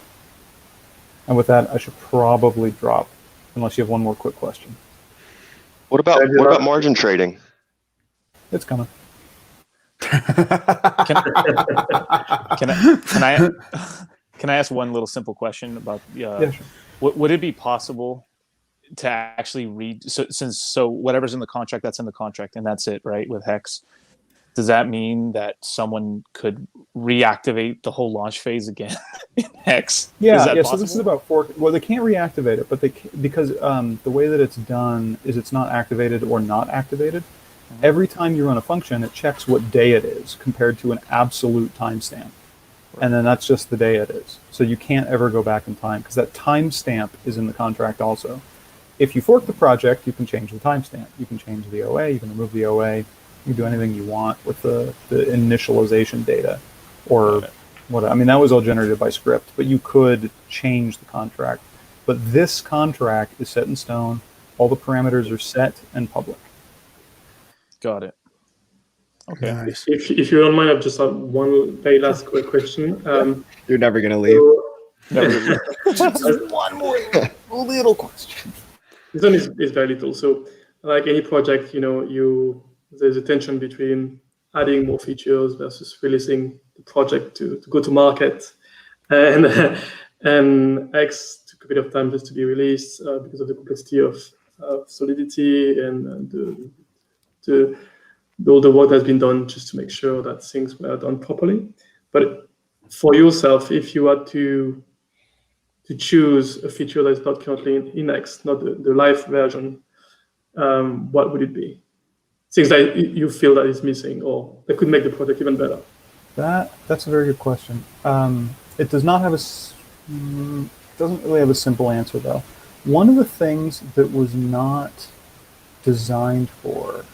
And with that, I should probably drop, unless you have one more quick question. What about margin trading? It's coming. Can I ask one little simple question about Yeah, sure. Would it be possible to actually read so whatever's in the contract, that's in the contract, and that's it, right? With Hex, does that mean that someone could reactivate the whole launch phase again in Hex? Yeah. Possible? So this is about fork. Well, they can't reactivate it, but because the way that it's done is it's not activated or not activated. Every time you run a function, it checks what day it is compared to an absolute timestamp. and then that's just the day it is. So you can't ever go back in time because that timestamp is in the contract also. If you fork the project, you can change the timestamp. You can change the OA, you can remove the OA, you can do anything you want with the initialization data or what. I mean, that was all generated by script, but you could change the contract. But this contract is set in stone. All the parameters are set and public. Got it. Okay. Nice. If you don't mind, I've just have one very last quick question. You're never gonna leave. Just one more little question. This one is very little. So, like any project, there's a tension between adding more features versus releasing the project to go to market, and X took a bit of time just to be released because of the complexity of solidity and all the work that's been done just to make sure that things were done properly. But for yourself, if you had to choose a feature that's not currently in X, not the live version, what would it be? Things that you feel that is missing or that could make the product even better? That's a very good question. It does not have doesn't really have a simple answer though. One of the things that was not designed for,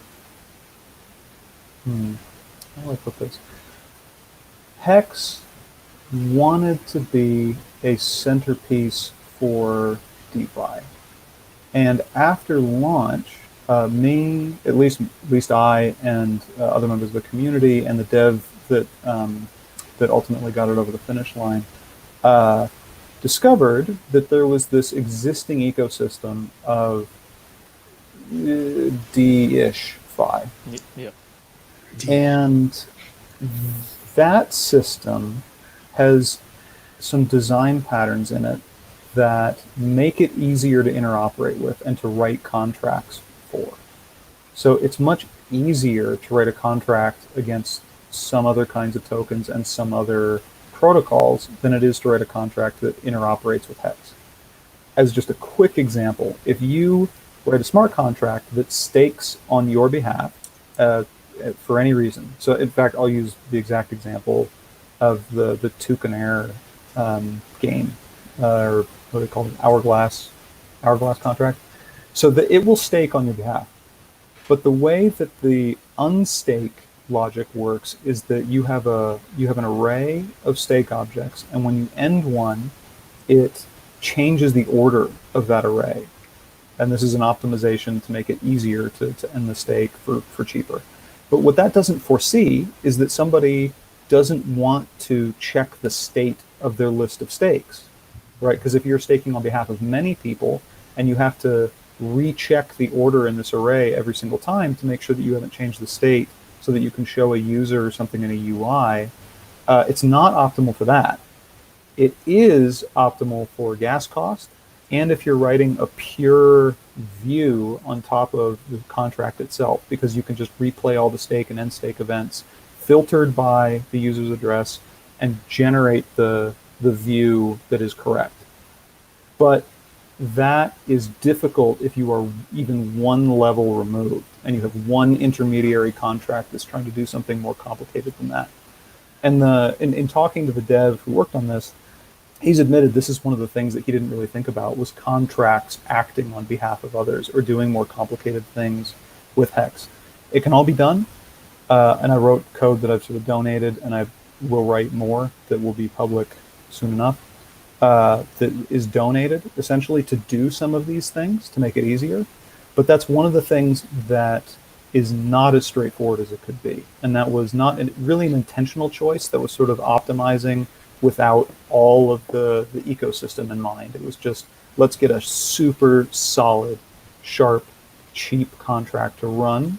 how do I put this? Hex wanted to be a centerpiece for DeFi. And after launch, at least I and other members of the community and the dev that ultimately got it over the finish line, discovered that there was this existing ecosystem of D-ish Fi. Yep. And that system has some design patterns in it that make it easier to interoperate with and to write contracts for. So it's much easier to write a contract against some other kinds of tokens and some other protocols than it is to write a contract that interoperates with Hex. As just a quick example, if you write a smart contract that stakes on your behalf for any reason, so in fact, I'll use the exact example of the Toucan game, or what do they call it, hourglass contract. So that it will stake on your behalf. But the way that the unstake logic works is that you have an array of stake objects, and when you end one, it changes the order of that array. And this is an optimization to make it easier to end the stake for cheaper. But what that doesn't foresee is that somebody doesn't want to check the state of their list of stakes, right? Because if you're staking on behalf of many people and you have to recheck the order in this array every single time to make sure that you haven't changed the state so that you can show a user or something in a UI, it's not optimal for that. It is optimal for gas cost, and if you're writing a pure view on top of the contract itself, because you can just replay all the stake and end stake events filtered by the user's address and generate the view that is correct. But that is difficult if you are even one level removed and you have one intermediary contract that's trying to do something more complicated than that. And in talking to the dev who worked on this, he's admitted this is one of the things that he didn't really think about was contracts acting on behalf of others or doing more complicated things with Hex. It can all be done, and I wrote code that I've sort of donated, and I will write more that will be public soon enough, that is donated essentially to do some of these things to make it easier. But that's one of the things that is not as straightforward as it could be. And that was not really an intentional choice that was sort of optimizing without all of the ecosystem in mind. It was just, let's get a super solid, sharp, cheap contract to run.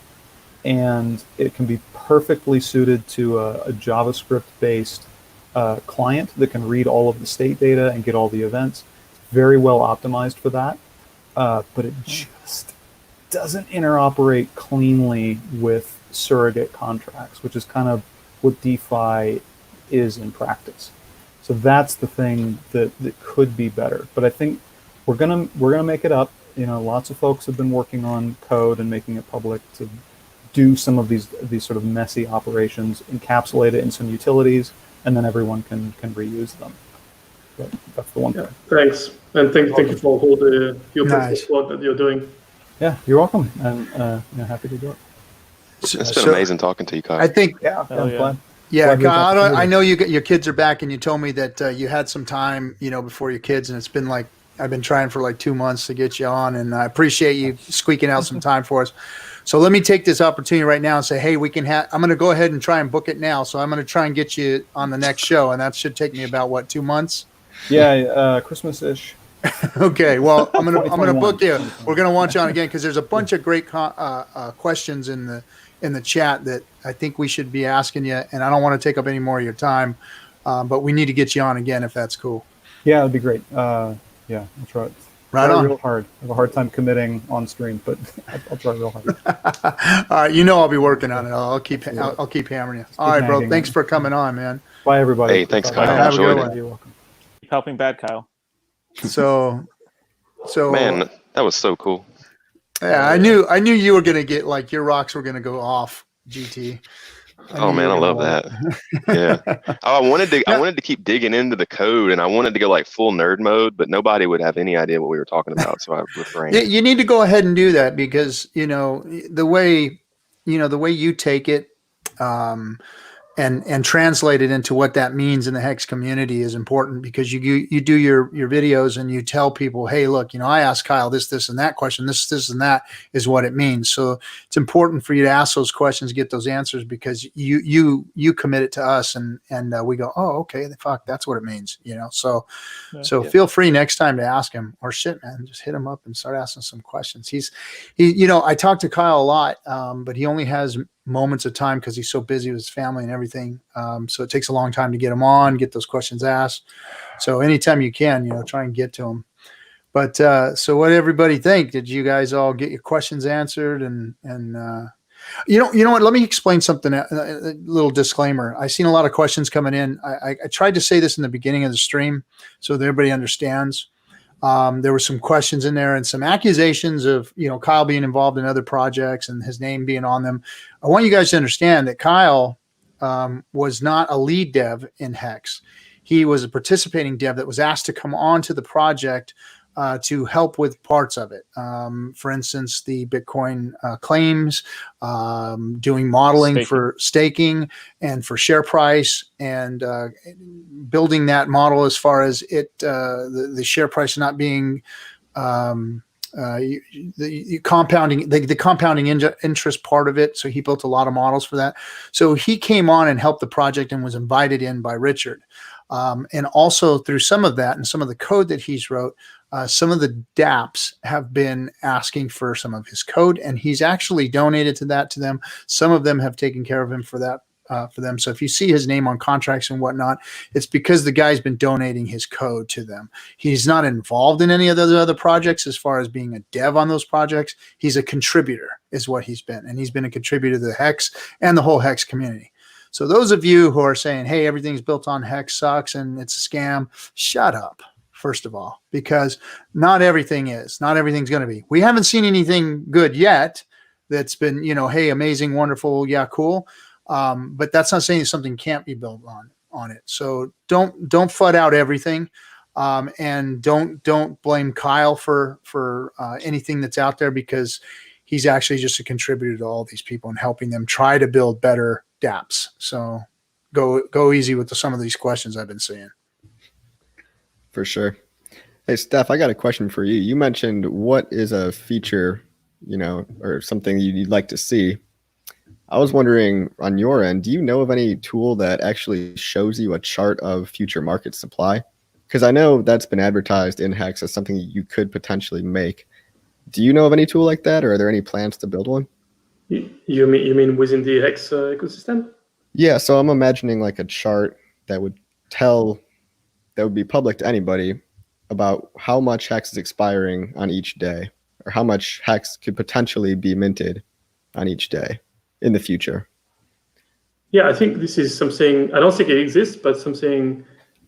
And it can be perfectly suited to a JavaScript-based client that can read all of the state data and get all the events. Very well optimized for that. But it just doesn't interoperate cleanly with surrogate contracts, which is kind of what DeFi is in practice. So that's the thing that could be better. But I think we're gonna make it up. You know, lots of folks have been working on code and making it public to do some of these sort of messy operations, encapsulate it in some utilities, and then everyone can reuse them. But that's the one thing. Thanks, and thank you for all the Nice. work that you're doing. Yeah, you're welcome, and happy to do it. It's been amazing talking to you, Kyle. I think, I'm glad. yeah, Glad we got Kyle, to I know your kids are back, and you told me that you had some time, before your kids, and it's been like I've been trying for like 2 months to get you on, and I appreciate you squeaking out some time for us. So let me take this opportunity right now and say, hey, I'm going to go ahead and try and book it now. So I'm going to try and get you on the next show, and that should take me about 2 months. Yeah, Christmas-ish. Okay, well, I'm gonna book you. We're gonna want you on again because there's a bunch of great questions in the chat that I think we should be asking you, and I don't want to take up any more of your time, but we need to get you on again if that's cool. Yeah, it'd be great. Yeah, I'll try it. Right on. Real hard. I have a hard time committing on stream, but I'll try real hard. All right, I'll be working on it. I'll keep hammering you. All right, bro. Thanks for coming on, man. Bye, everybody. Hey, thanks, Kyle. Have a good Enjoyed one. it. You're welcome. Keep helping bad Kyle. So Man, that was so cool. yeah, I knew you were gonna get like your rocks were gonna go off, GT. Oh man, I love that. Yeah. I wanted to keep digging into the code, and I wanted to go like full nerd mode, but nobody would have any idea what we were talking about, so I refrained. You need to go ahead and do that because the way you take it and translate it into what that means in the Hex community is important because you do your videos and you tell people, hey, look, I asked Kyle this and that question, this and that is what it means. So it's important for you to ask those questions, get those answers because you commit it to us and we go, oh, okay, fuck, that's what it means, So feel free next time to ask him or shit, man, just hit him up and start asking some questions. I talk to Kyle a lot, but he only has moments of time because he's so busy with his family and everything. So it takes a long time to get him on, get those questions asked. So anytime you can, try and get to him. But so what did everybody think? Did you guys all get your questions answered? And you know what? Let me explain something. A little disclaimer. I've seen a lot of questions coming in. I tried to say this in the beginning of the stream so that everybody understands. There were some questions in there and some accusations of, Kyle being involved in other projects and his name being on them. I want you guys to understand that Kyle was not a lead dev in Hex. He was a participating dev that was asked to come on to the project to help with parts of it. For instance, the Bitcoin claims, doing modeling for staking and for share price and building that model as far as the share price not being the compounding interest part of it. So he built a lot of models for that. So he came on and helped the project and was invited in by Richard. And also through some of that and some of the code that he's wrote, some of the dApps have been asking for some of his code, and he's actually donated to them. Some of them have taken care of him for that, for them. So if you see his name on contracts and whatnot, it's because the guy's been donating his code to them. He's not involved in any of those other projects as far as being a dev on those projects. He's a contributor is what he's been. And he's been a contributor to the Hex and the whole Hex community. So those of you who are saying, hey, everything's built on Hex sucks and it's a scam, shut up. First of all, because not everything's going to be. We haven't seen anything good yet that's been, hey, amazing, wonderful, yeah, cool. But that's not saying something can't be built on it. So don't FUD out everything, and don't blame Kyle for anything that's out there because he's actually just a contributor to all these people and helping them try to build better dApps. So go easy with some of these questions I've been seeing. For sure. Hey, Steph, I got a question for you. You mentioned what is a feature, or something you'd like to see. I was wondering on your end, do you know of any tool that actually shows you a chart of future market supply? Because I know that's been advertised in Hex as something you could potentially make. Do you know of any tool like that, or are there any plans to build one? You mean within the Hex ecosystem? Yeah, so I'm imagining like a chart that would be public to anybody about how much Hex is expiring on each day, or how much Hex could potentially be minted on each day in the future. Yeah, I think this is something, I don't think it exists, but something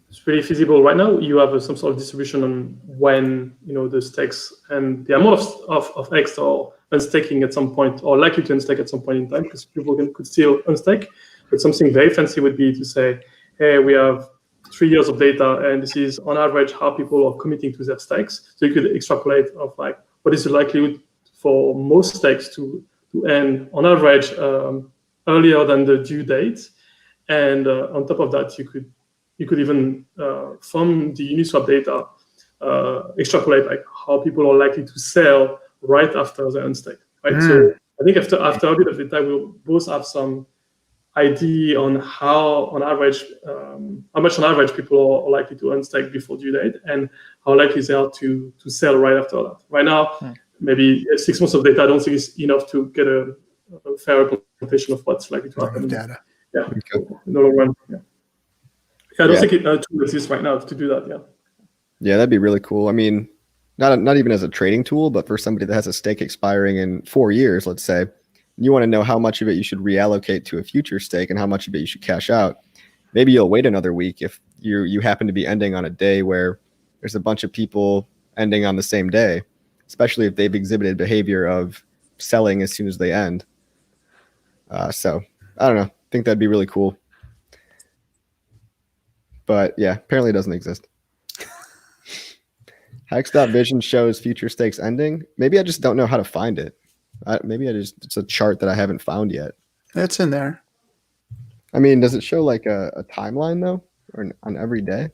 it's really feasible right now. You have some sort of distribution on when, the stakes and the amount of Hex are unstaking at some point, or likely to unstake at some point in time, because people could still unstake. But something very fancy would be to say, hey, we have 3 years of data, and this is on average how people are committing to their stakes. So you could extrapolate of like what is the likelihood for most stakes to end on average earlier than the due date, and on top of that, you could even from the Uniswap data extrapolate like how people are likely to sell right after they unstake. Right, so I think after a bit of data, we'll both have some idea on how much on average people are likely to unstake before due date, and how likely they are to sell right after that. Right now, maybe 6 months of data I don't think is enough to get a fair representation of what's likely to happen. Data. Yeah, in the long run. Yeah, I don't think it tool exists right now to do that. Yeah, that'd be really cool. I mean, not even as a trading tool, but for somebody that has a stake expiring in 4 years, let's say, you want to know how much of it you should reallocate to a future stake and how much of it you should cash out. Maybe you'll wait another week if you happen to be ending on a day where there's a bunch of people ending on the same day, especially if they've exhibited behavior of selling as soon as they end. So I don't know. I think that'd be really cool. But yeah, apparently it doesn't exist. Hex.vision shows future stakes ending. Maybe I just don't know how to find it. It's a chart that I haven't found yet. It's in there. I mean, does it show like a timeline though, or on every day?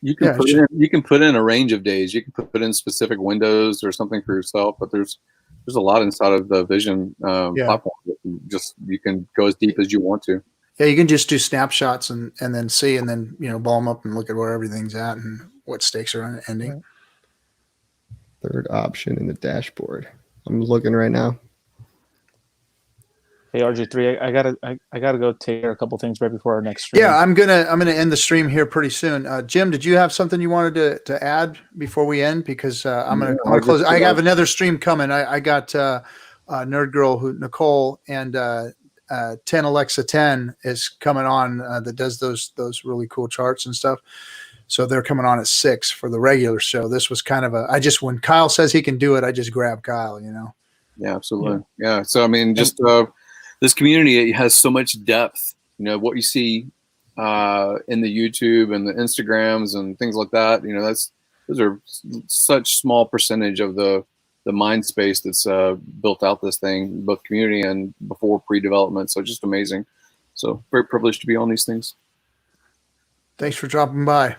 You can put in a range of days. You can put in specific windows or something for yourself. But there's a lot inside of the Vision platform. That you can go as deep as you want to. Yeah, you can just do snapshots and then see, and then ball them up and look at where everything's at and what stakes are ending. Third option in the dashboard. I'm looking right now. Hey RG3, I gotta go take care of a couple things right before our next stream. Yeah, I'm gonna end the stream here pretty soon. Jim, did you have something you wanted to add before we end? Because I'm gonna close. I have another stream coming. I got Nerd Girl Nicole and 10 Alexa 10 is coming on that does those really cool charts and stuff. So they're coming on at 6 for the regular show. This was kind of when Kyle says he can do it, I just grab Kyle, Yeah, absolutely. Yeah. So, I mean, just this community, it has so much depth, what you see in the YouTube and the Instagrams and things like that, those are such small percentage of the mind space that's built out this thing, both community and before pre-development. So just amazing. So very privileged to be on these things. Thanks for dropping by.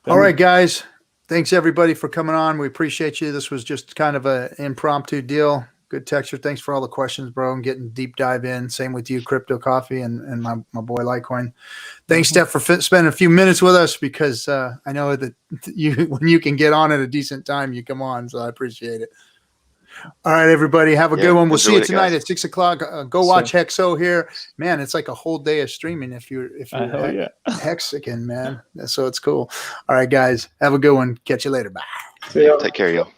All right, guys. Thanks everybody for coming on. We appreciate you. This was just kind of an impromptu deal. Good texture. Thanks for all the questions, bro, and getting deep dive in. Same with you, Crypto Coffee, and my boy Litecoin. Thanks, Steph, for spending a few minutes with us, because I know that when you can get on at a decent time, you come on. So I appreciate it. All right, everybody. Have a good one. We'll see you tonight at 6 o'clock. Go watch Hexo here. Man, it's like a whole day of streaming if you're Hexican, man. So it's cool. All right, guys. Have a good one. Catch you later. Bye. See ya. Take care, y'all.